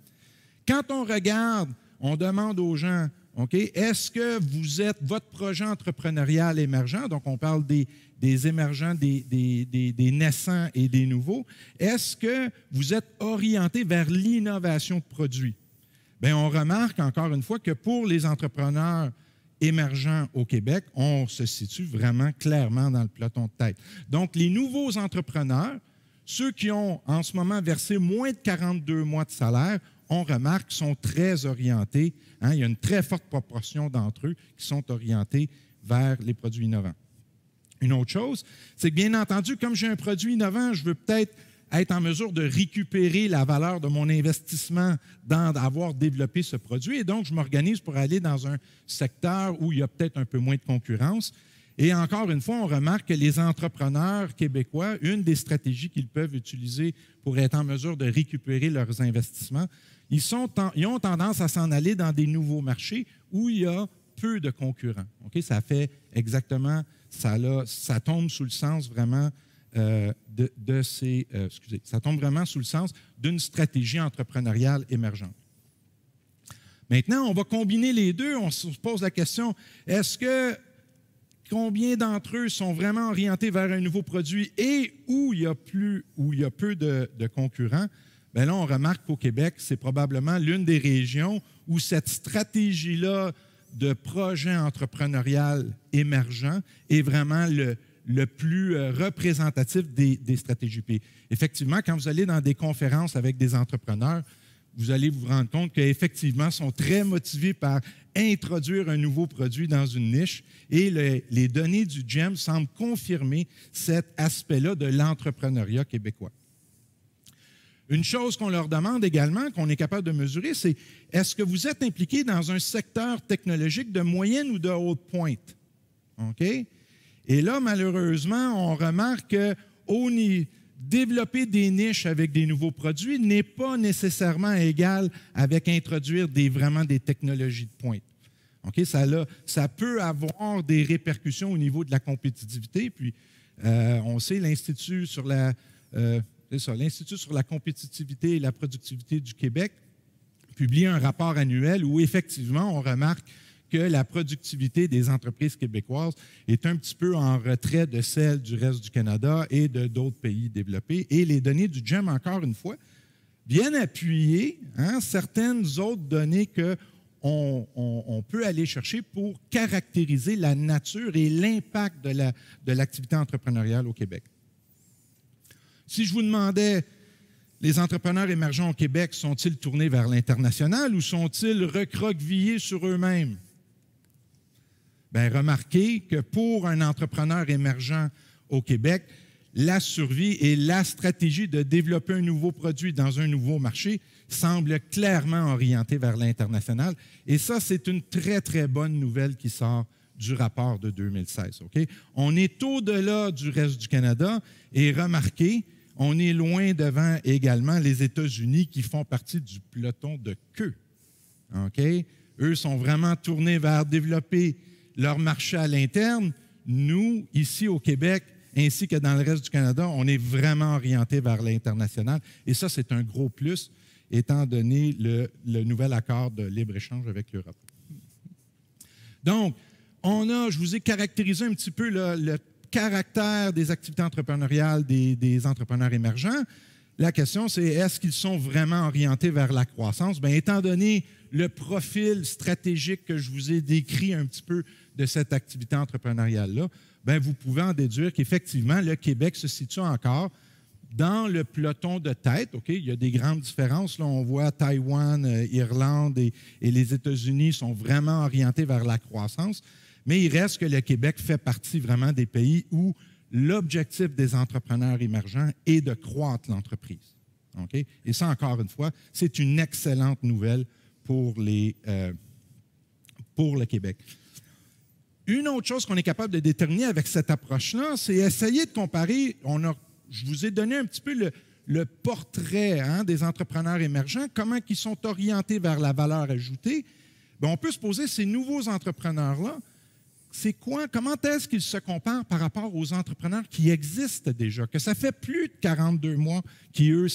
Quand on regarde, on demande aux gens, OK, est-ce que vous êtes votre projet entrepreneurial émergent, donc on parle des émergents, des naissants et des nouveaux, est-ce que vous êtes orienté vers l'innovation de produits? Bien, on remarque encore une fois que pour les entrepreneurs émergents au Québec, on se situe vraiment clairement dans le peloton de tête. Donc, les nouveaux entrepreneurs, ceux qui ont en ce moment versé moins de 42 mois de salaire, on remarque sont très orientés. Hein, il y a une très forte proportion d'entre eux qui sont orientés vers les produits innovants. Une autre chose, c'est que bien entendu, comme j'ai un produit innovant, je veux peut-être être en mesure de récupérer la valeur de mon investissement d'avoir développé ce produit. Et donc, je m'organise pour aller dans un secteur où il y a peut-être un peu moins de concurrence. Et encore une fois, on remarque que les entrepreneurs québécois, une des stratégies qu'ils peuvent utiliser pour être en mesure de récupérer leurs investissements, ils ont tendance à s'en aller dans des nouveaux marchés où il y a peu de concurrents. Okay? Ça fait exactement, ça tombe sous le sens vraiment ça tombe vraiment sous le sens d'une stratégie entrepreneuriale émergente. Maintenant, on va combiner les deux. On se pose la question, combien d'entre eux sont vraiment orientés vers un nouveau produit et où il y a peu de concurrents? Bien là, on remarque qu'au Québec, c'est probablement l'une des régions où cette stratégie-là de projet entrepreneurial émergent est vraiment le plus représentatif des stratégies. Puis, effectivement, quand vous allez dans des conférences avec des entrepreneurs, vous allez vous rendre compte qu'effectivement, ils sont très motivés par introduire un nouveau produit dans une niche et les données du GEM semblent confirmer cet aspect-là de l'entrepreneuriat québécois. Une chose qu'on leur demande également, qu'on est capable de mesurer, c'est est-ce que vous êtes impliqué dans un secteur technologique de moyenne ou de haute pointe? OK? Et là, malheureusement, on remarque que développer des niches avec des nouveaux produits n'est pas nécessairement égal avec introduire vraiment des technologies de pointe. Okay? Ça peut avoir des répercussions au niveau de la compétitivité. Puis, on sait, l'Institut sur la compétitivité et la productivité du Québec publie un rapport annuel où, effectivement, on remarque que la productivité des entreprises québécoises est un petit peu en retrait de celle du reste du Canada et de d'autres pays développés. Et les données du GEM, encore une fois, viennent appuyer certaines autres données qu'on peut aller chercher pour caractériser la nature et l'impact de l'activité entrepreneuriale au Québec. Si je vous demandais, les entrepreneurs émergents au Québec sont-ils tournés vers l'international ou sont-ils recroquevillés sur eux-mêmes? Bien, remarquez que pour un entrepreneur émergent au Québec, la survie et la stratégie de développer un nouveau produit dans un nouveau marché semble clairement orientée vers l'international. Et ça, c'est une très, très bonne nouvelle qui sort du rapport de 2016. Okay? On est au-delà du reste du Canada et remarquez, on est loin devant également les États-Unis qui font partie du peloton de queue. Okay? Eux sont vraiment tournés vers développer leur marché à l'interne. Nous, ici au Québec, ainsi que dans le reste du Canada, on est vraiment orienté vers l'international. Et ça, c'est un gros plus, étant donné le nouvel accord de libre-échange avec l'Europe. Donc, je vous ai caractérisé un petit peu le caractère des activités entrepreneuriales des entrepreneurs émergents. La question, c'est est-ce qu'ils sont vraiment orientés vers la croissance? Bien, étant donné le profil stratégique que je vous ai décrit un petit peu de cette activité entrepreneuriale-là, bien, vous pouvez en déduire qu'effectivement, le Québec se situe encore dans le peloton de tête. Okay? Il y a des grandes différences. Là, on voit Taïwan, Irlande et les États-Unis sont vraiment orientés vers la croissance, mais il reste que le Québec fait partie vraiment des pays où l'objectif des entrepreneurs émergents est de croître l'entreprise. Okay? Et ça, encore une fois, c'est une excellente nouvelle pour le Québec. Une autre chose qu'on est capable de déterminer avec cette approche-là, c'est essayer de comparer. Je vous ai donné un petit peu le portrait des entrepreneurs émergents, comment ils sont orientés vers la valeur ajoutée. Bien, on peut se poser, ces nouveaux entrepreneurs-là, c'est quoi, comment est-ce qu'ils se comparent par rapport aux entrepreneurs qui existent déjà, que ça fait plus de 42 mois qui, eux,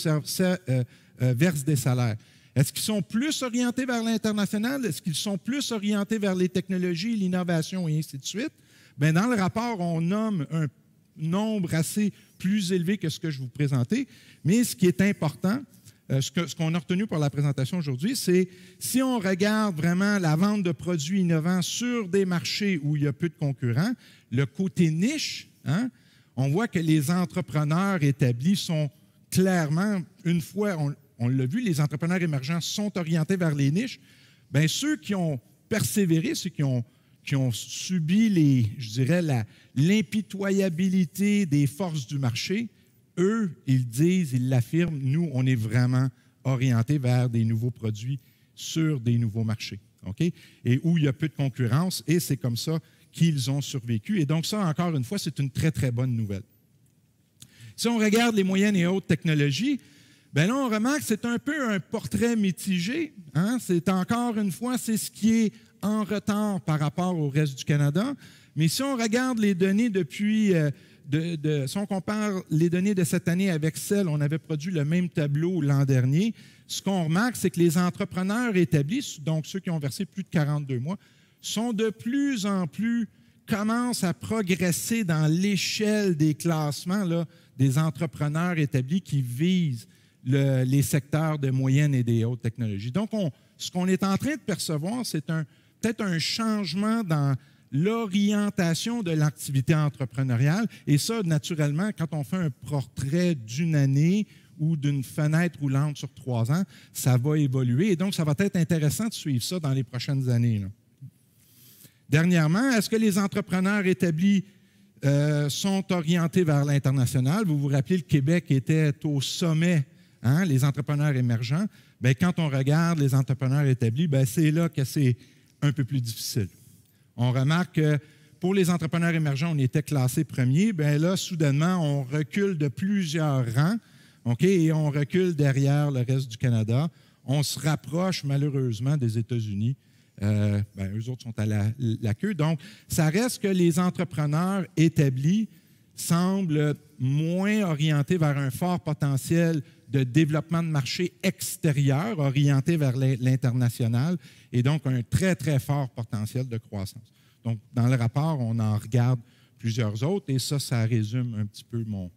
versent des salaires? Est-ce qu'ils sont plus orientés vers l'international? Est-ce qu'ils sont plus orientés vers les technologies, l'innovation et ainsi de suite? Bien, dans le rapport, on nomme un nombre assez plus élevé que ce que je vous présentais, mais ce qui est important, ce qu'on a retenu pour la présentation aujourd'hui, c'est si on regarde vraiment la vente de produits innovants sur des marchés où il y a peu de concurrents, le côté niche, on voit que les entrepreneurs établis sont clairement, une fois, on l'a vu, les entrepreneurs émergents sont orientés vers les niches. Bien, ceux qui ont persévéré, ceux qui ont subi l'impitoyabilité des forces du marché, eux, ils disent, ils l'affirment, nous, on est vraiment orientés vers des nouveaux produits sur des nouveaux marchés, OK? Et où il y a peu de concurrence, et c'est comme ça qu'ils ont survécu. Et donc ça, encore une fois, c'est une très, très bonne nouvelle. Si on regarde les moyennes et hautes technologies, bien là, on remarque que c'est un peu un portrait mitigé. C'est encore une fois, c'est ce qui est en retard par rapport au reste du Canada. Mais si on regarde les données depuis, si on compare les données de cette année avec celles, on avait produit le même tableau l'an dernier, ce qu'on remarque, c'est que les entrepreneurs établis, donc ceux qui ont versé plus de 42 mois, sont de plus en plus, commencent à progresser dans l'échelle des classements là, des entrepreneurs établis qui visent les secteurs de moyenne et des hautes technologies. Donc, ce qu'on est en train de percevoir, c'est peut-être un changement dans l'orientation de l'activité entrepreneuriale. Et ça, naturellement, quand on fait un portrait d'une année ou d'une fenêtre roulante sur 3 ans, ça va évoluer. Et donc, ça va être intéressant de suivre ça dans les prochaines années, là. Dernièrement, est-ce que les entrepreneurs établis sont orientés vers l'international? Vous vous rappelez, le Québec était au sommet, les entrepreneurs émergents. Bien, quand on regarde les entrepreneurs établis, bien, c'est là que c'est un peu plus difficile. On remarque que pour les entrepreneurs émergents, on était classé premier. Bien là, soudainement, on recule de plusieurs rangs, OK, et on recule derrière le reste du Canada. On se rapproche malheureusement des États-Unis. Eux autres sont à la queue. Donc, ça reste que les entrepreneurs établis semblent moins orientés vers un fort potentiel de développement de marché extérieur, orienté vers l'international, et donc un très, très fort potentiel de croissance. Donc, dans le rapport, on en regarde plusieurs autres, et ça résume un petit peu mon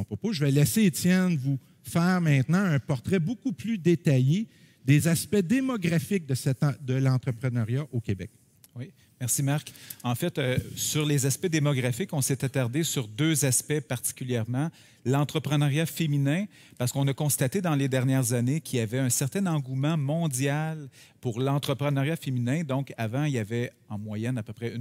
propos. Je vais laisser Étienne vous faire maintenant un portrait beaucoup plus détaillé des aspects démographiques de l'entrepreneuriat au Québec. Oui, merci Marc. En fait, sur les aspects démographiques, on s'est attardé sur 2 aspects particulièrement. L'entrepreneuriat féminin, parce qu'on a constaté dans les dernières années qu'il y avait un certain engouement mondial pour l'entrepreneuriat féminin. Donc, avant, il y avait en moyenne à peu près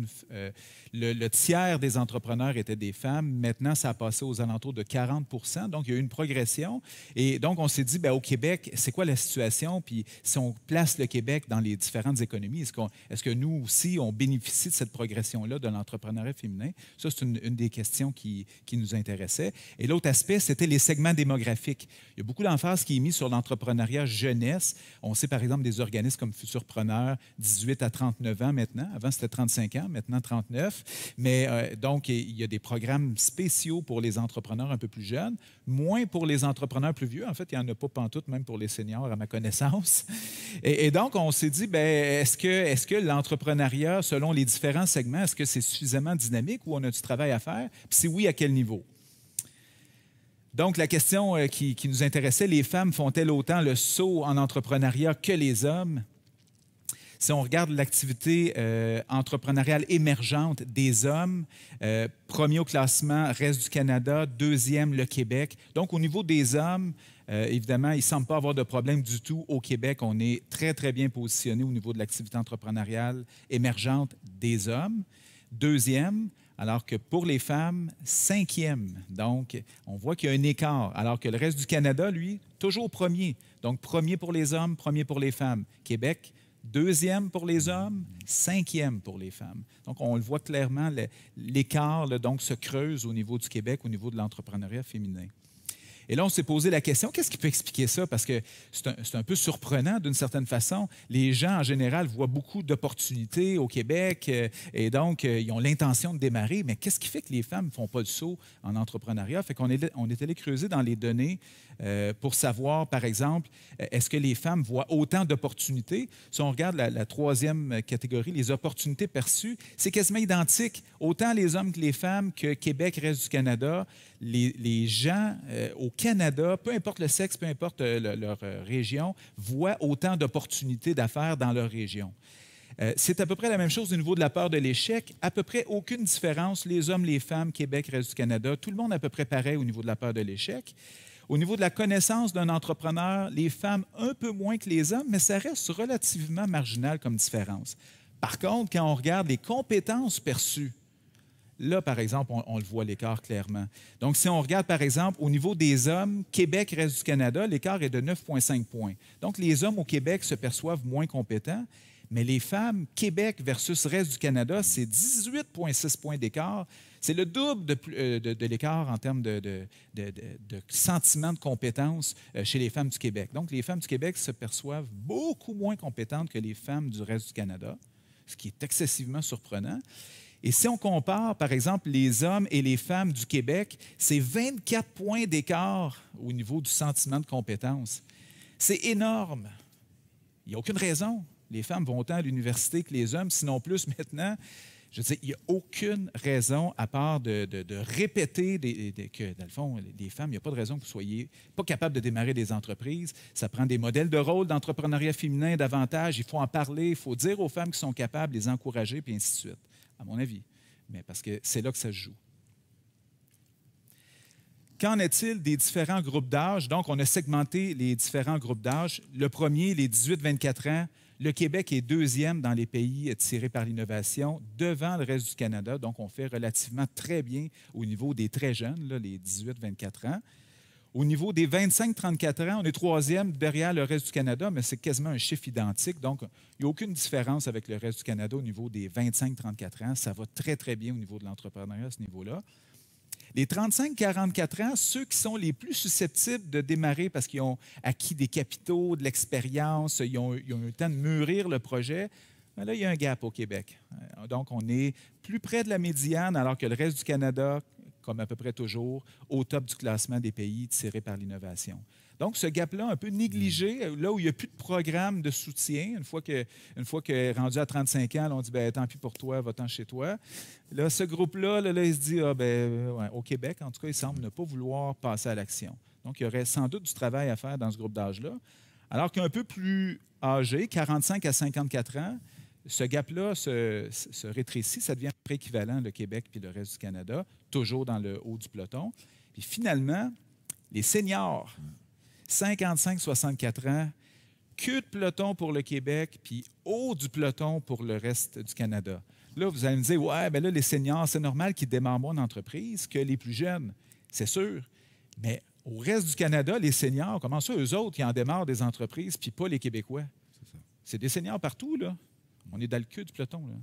le tiers des entrepreneurs étaient des femmes. Maintenant, ça a passé aux alentours de 40 %. Donc, il y a eu une progression. Et donc, on s'est dit, bien, au Québec, c'est quoi la situation? Puis, si on place le Québec dans les différentes économies, est-ce que nous aussi, on bénéficie de cette progression-là de l'entrepreneuriat féminin? Ça, c'est une des questions qui nous intéressait. Et l'autre aspect, c'était les segments démographiques. Il y a beaucoup d'emphase qui est mise sur l'entrepreneuriat jeunesse. On sait, par exemple, des organismes comme Futurpreneur, 18 à 39 ans maintenant. Avant, c'était 35 ans, maintenant 39. Mais donc, il y a des programmes spéciaux pour les entrepreneurs un peu plus jeunes, moins pour les entrepreneurs plus vieux. En fait, il n'y en a pas pantoute, même pour les seniors, à ma connaissance. Et donc, on s'est dit, bien, est-ce que l'entrepreneuriat, selon les différents segments, est-ce que c'est suffisamment dynamique ou on a du travail à faire? Puis si oui, à quel niveau? Donc, la question qui nous intéressait, les femmes font-elles autant le saut en entrepreneuriat que les hommes? Si on regarde l'activité entrepreneuriale émergente des hommes, premier au classement, reste du Canada, deuxième, le Québec. Donc, au niveau des hommes, évidemment, il ne semble pas avoir de problème du tout. Au Québec, on est très, très bien positionné au niveau de l'activité entrepreneuriale émergente des hommes. Deuxième, alors que pour les femmes, 5e. Donc, on voit qu'il y a un écart, alors que le reste du Canada, lui, toujours premier. Donc, premier pour les hommes, premier pour les femmes. Québec, 2e pour les hommes, 5e pour les femmes. Donc, on le voit clairement, l'écart donc, se creuse au niveau du Québec, au niveau de l'entrepreneuriat féminin. Et là, on s'est posé la question, qu'est-ce qui peut expliquer ça? Parce que c'est un peu surprenant d'une certaine façon. Les gens, en général, voient beaucoup d'opportunités au Québec et donc, ils ont l'intention de démarrer. Mais qu'est-ce qui fait que les femmes ne font pas le saut en entrepreneuriat? Fait qu'on est allé creuser dans les données pour savoir, par exemple, est-ce que les femmes voient autant d'opportunités? Si on regarde la 3e catégorie, les opportunités perçues, c'est quasiment identique. Autant les hommes que les femmes, que Québec, reste du Canada, les gens au Canada, peu importe le sexe, peu importe leur région, voient autant d'opportunités d'affaires dans leur région. C'est à peu près la même chose au niveau de la peur de l'échec. À peu près aucune différence, les hommes, les femmes, Québec, reste du Canada, tout le monde à peu près pareil au niveau de la peur de l'échec. Au niveau de la connaissance d'un entrepreneur, les femmes un peu moins que les hommes, mais ça reste relativement marginal comme différence. Par contre, quand on regarde les compétences perçues, là, par exemple, on le voit l'écart clairement. Donc, si on regarde, par exemple, au niveau des hommes, Québec, reste du Canada, l'écart est de 9,5 points. Donc, les hommes au Québec se perçoivent moins compétents, mais les femmes, Québec versus reste du Canada, c'est 18,6 points d'écart. C'est le double de l'écart en termes de sentiment de compétence chez les femmes du Québec. Donc, les femmes du Québec se perçoivent beaucoup moins compétentes que les femmes du reste du Canada, ce qui est excessivement surprenant. Et si on compare, par exemple, les hommes et les femmes du Québec, c'est 24 points d'écart au niveau du sentiment de compétence. C'est énorme. Il n'y a aucune raison. Les femmes vont autant à l'université que les hommes, sinon plus maintenant. Je veux dire, il n'y a aucune raison, à part de répéter que, dans le fond, les femmes, il n'y a pas de raison que vous ne soyez pas capables de démarrer des entreprises. Ça prend des modèles de rôle d'entrepreneuriat féminin davantage. Il faut en parler, il faut dire aux femmes qui sont capables, les encourager, puis ainsi de suite, à mon avis. Mais parce que c'est là que ça se joue. Qu'en est-il des différents groupes d'âge? Donc, on a segmenté les différents groupes d'âge. Le premier, les 18-24 ans. Le Québec est 2e dans les pays tirés par l'innovation, devant le reste du Canada. Donc, on fait relativement très bien au niveau des très jeunes, là, les 18-24 ans. Au niveau des 25-34 ans, on est 3e derrière le reste du Canada, mais c'est quasiment un chiffre identique. Donc, il n'y a aucune différence avec le reste du Canada au niveau des 25-34 ans. Ça va très, très bien au niveau de l'entrepreneuriat à ce niveau-là. Les 35-44 ans, ceux qui sont les plus susceptibles de démarrer parce qu'ils ont acquis des capitaux, de l'expérience, ils ont eu le temps de mûrir le projet, bien là, il y a un gap au Québec. Donc, on est plus près de la médiane, alors que le reste du Canada, comme à peu près toujours, au top du classement des pays tirés par l'innovation. Donc, ce gap-là, un peu négligé, là où il n'y a plus de programme de soutien, une fois que rendu à 35 ans, là, on dit « tant pis pour toi, va-t'en chez toi ». Là, ce groupe-là, là, il se dit ouais, au Québec, en tout cas, il semble ne pas vouloir passer à l'action. Donc, il y aurait sans doute du travail à faire dans ce groupe d'âge-là. Alors qu'un peu plus âgé, 45 à 54 ans, ce gap-là se rétrécit, ça devient à peu près équivalent, le Québec puis le reste du Canada, toujours dans le haut du peloton. Puis finalement, les seniors, 55-64 ans, queue de peloton pour le Québec, puis haut du peloton pour le reste du Canada. Là, vous allez me dire, ouais, bien là, les seniors, c'est normal qu'ils démarrent moins d'entreprise que les plus jeunes. C'est sûr. Mais au reste du Canada, les seniors, comment ça, eux autres, ils en démarrent des entreprises, puis pas les Québécois? C'est des seniors partout, là. On est dans le queue du peloton, là.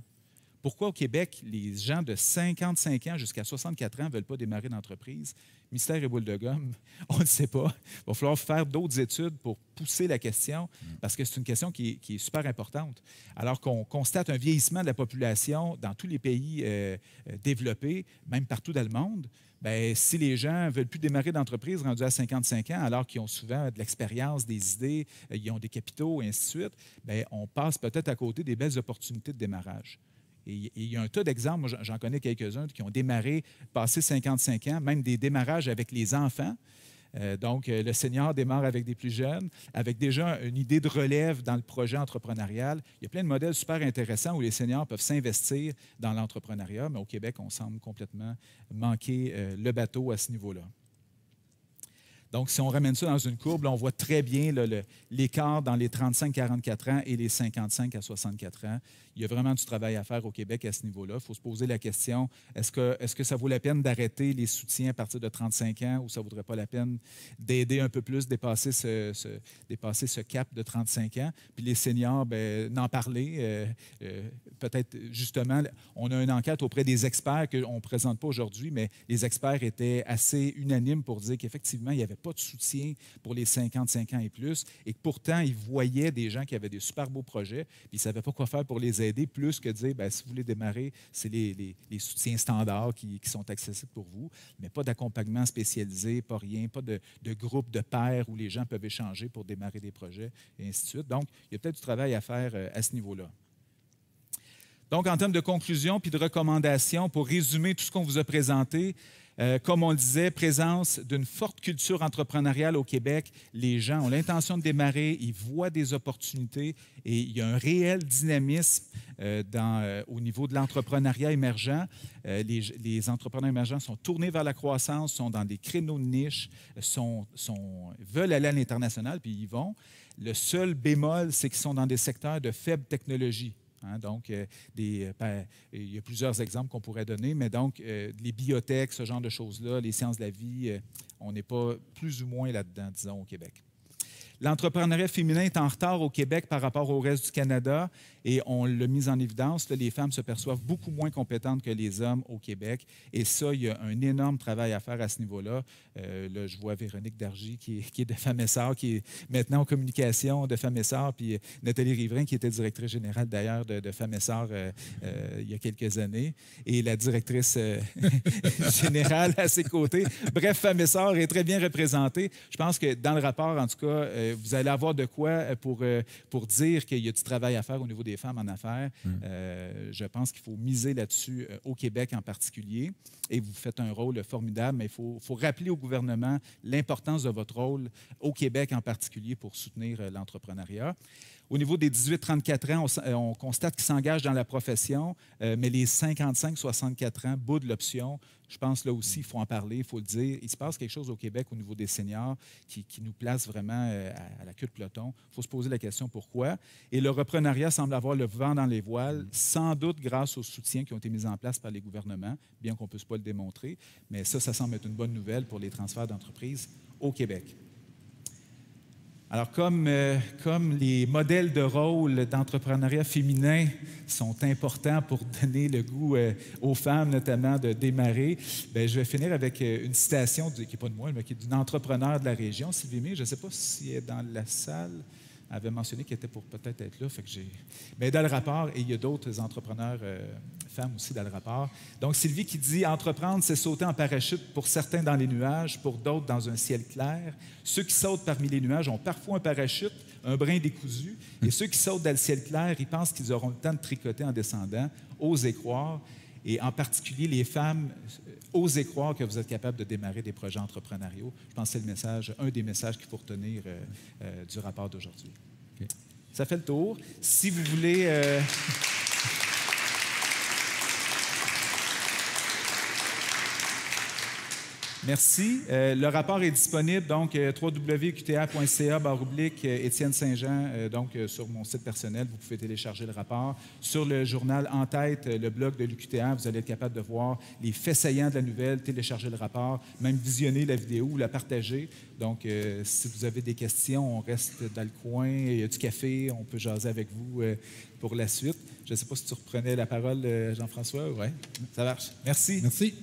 Pourquoi au Québec, les gens de 55 ans jusqu'à 64 ans ne veulent pas démarrer d'entreprise? Mystère et boule de gomme, on ne sait pas. Il va falloir faire d'autres études pour pousser la question, parce que c'est une question qui est super importante. Alors qu'on constate un vieillissement de la population dans tous les pays développés, même partout dans le monde, bien, si les gens ne veulent plus démarrer d'entreprise rendus à 55 ans, alors qu'ils ont souvent de l'expérience, des idées, ils ont des capitaux, et ainsi de suite, bien, on passe peut-être à côté des belles opportunités de démarrage. Et il y a un tas d'exemples, moi j'en connais quelques-uns, qui ont démarré, passé 55 ans, même des démarrages avec les enfants. Donc, le senior démarre avec des plus jeunes, avec déjà une idée de relève dans le projet entrepreneurial. Il y a plein de modèles super intéressants où les seniors peuvent s'investir dans l'entrepreneuriat, mais au Québec, on semble complètement manquer le bateau à ce niveau-là. Donc, si on ramène ça dans une courbe, là, on voit très bien l'écart dans les 35-44 ans et les 55 à 64 ans. Il y a vraiment du travail à faire au Québec à ce niveau-là. Il faut se poser la question, est-ce que ça vaut la peine d'arrêter les soutiens à partir de 35 ans ou ça ne vaudrait pas la peine d'aider un peu plus, dépasser ce cap de 35 ans? Puis les seniors, n'en parler. Peut-être, justement, on a une enquête auprès des experts qu'on ne présente pas aujourd'hui, mais les experts étaient assez unanimes pour dire qu'effectivement, il n'y avait pas de soutien pour les 55 ans et plus et que pourtant, ils voyaient des gens qui avaient des super beaux projets puis ils ne savaient pas quoi faire pour les aider, plus que dire, si vous voulez démarrer, c'est les soutiens standards qui sont accessibles pour vous, mais pas d'accompagnement spécialisé, pas rien, pas de groupe de pairs où les gens peuvent échanger pour démarrer des projets et ainsi de suite. Donc, il y a peut-être du travail à faire à ce niveau-là. Donc, en termes de conclusion puis de recommandations, pour résumer tout ce qu'on vous a présenté, comme on le disait, présence d'une forte culture entrepreneuriale au Québec. Les gens ont l'intention de démarrer, ils voient des opportunités et il y a un réel dynamisme au niveau de l'entrepreneuriat émergent. Les entrepreneurs émergents sont tournés vers la croissance, sont dans des créneaux de niche, veulent aller à l'international, puis ils y vont. Le seul bémol, c'est qu'ils sont dans des secteurs de faible technologie. Donc, il y a plusieurs exemples qu'on pourrait donner, mais donc, les biotech, ce genre de choses-là, les sciences de la vie, on n'est pas plus ou moins là-dedans, disons, au Québec. L'entrepreneuriat féminin est en retard au Québec par rapport au reste du Canada et on l'a mis en évidence. Là, les femmes se perçoivent beaucoup moins compétentes que les hommes au Québec et ça, il y a un énorme travail à faire à ce niveau-là. Là, je vois Véronique Dargy qui est de Femmes et Sœurs, qui est maintenant en communication de Femmes et Sœurs, puis Nathalie Riverain qui était directrice générale d'ailleurs de Femmes et Sœurs il y a quelques années et la directrice générale à ses côtés. Bref, Femmes et Sœurs est très bien représentée. Je pense que dans le rapport, en tout cas, vous allez avoir de quoi pour dire qu'il y a du travail à faire au niveau des femmes en affaires. Je pense qu'il faut miser là-dessus au Québec en particulier. Et vous faites un rôle formidable, mais il faut rappeler au gouvernement l'importance de votre rôle au Québec en particulier pour soutenir l'entrepreneuriat. Au niveau des 18-34 ans, on constate qu'ils s'engagent dans la profession, mais les 55-64 ans boudent l'option. Je pense là aussi, il faut en parler, il faut le dire. Il se passe quelque chose au Québec au niveau des seniors qui nous place vraiment à la queue de peloton. Il faut se poser la question pourquoi. Et le reprenariat semble avoir le vent dans les voiles, sans doute grâce aux soutiens qui ont été mis en place par les gouvernements, bien qu'on ne puisse pas le démontrer. Mais ça semble être une bonne nouvelle pour les transferts d'entreprises au Québec. Alors, comme les modèles de rôle d'entrepreneuriat féminin sont importants pour donner le goût aux femmes, notamment, de démarrer, bien, je vais finir avec une citation qui n'est pas de moi, mais qui est d'une entrepreneur de la région, Sylvie May. Je ne sais pas si elle est dans la salle. Elle avait mentionné qu'elle était pour peut-être être là. Mais dans le rapport, et il y a d'autres entrepreneurs femmes aussi dans le rapport. Donc, Sylvie qui dit « Entreprendre, c'est sauter en parachute pour certains dans les nuages, pour d'autres dans un ciel clair. Ceux qui sautent parmi les nuages ont parfois un parachute, un brin décousu, et ceux qui sautent dans le ciel clair, ils pensent qu'ils auront le temps de tricoter en descendant. Osez croire. » Et en particulier, les femmes, osez croire que vous êtes capable de démarrer des projets entrepreneuriaux. Je pense que c'est un des messages qu'il faut retenir du rapport d'aujourd'hui. Okay. Ça fait le tour. Si vous voulez... Merci. Le rapport est disponible, donc, www.qta.ca/Étienne Saint-Jean, donc, sur mon site personnel. Vous pouvez télécharger le rapport. Sur le journal En Tête, le blog de l'UQTA, vous allez être capable de voir les faits saillants de la nouvelle, télécharger le rapport, même visionner la vidéo ou la partager. Donc, si vous avez des questions, on reste dans le coin, il y a du café, on peut jaser avec vous pour la suite. Je ne sais pas si tu reprenais la parole, Jean-François. Oui, ça marche. Merci. Merci.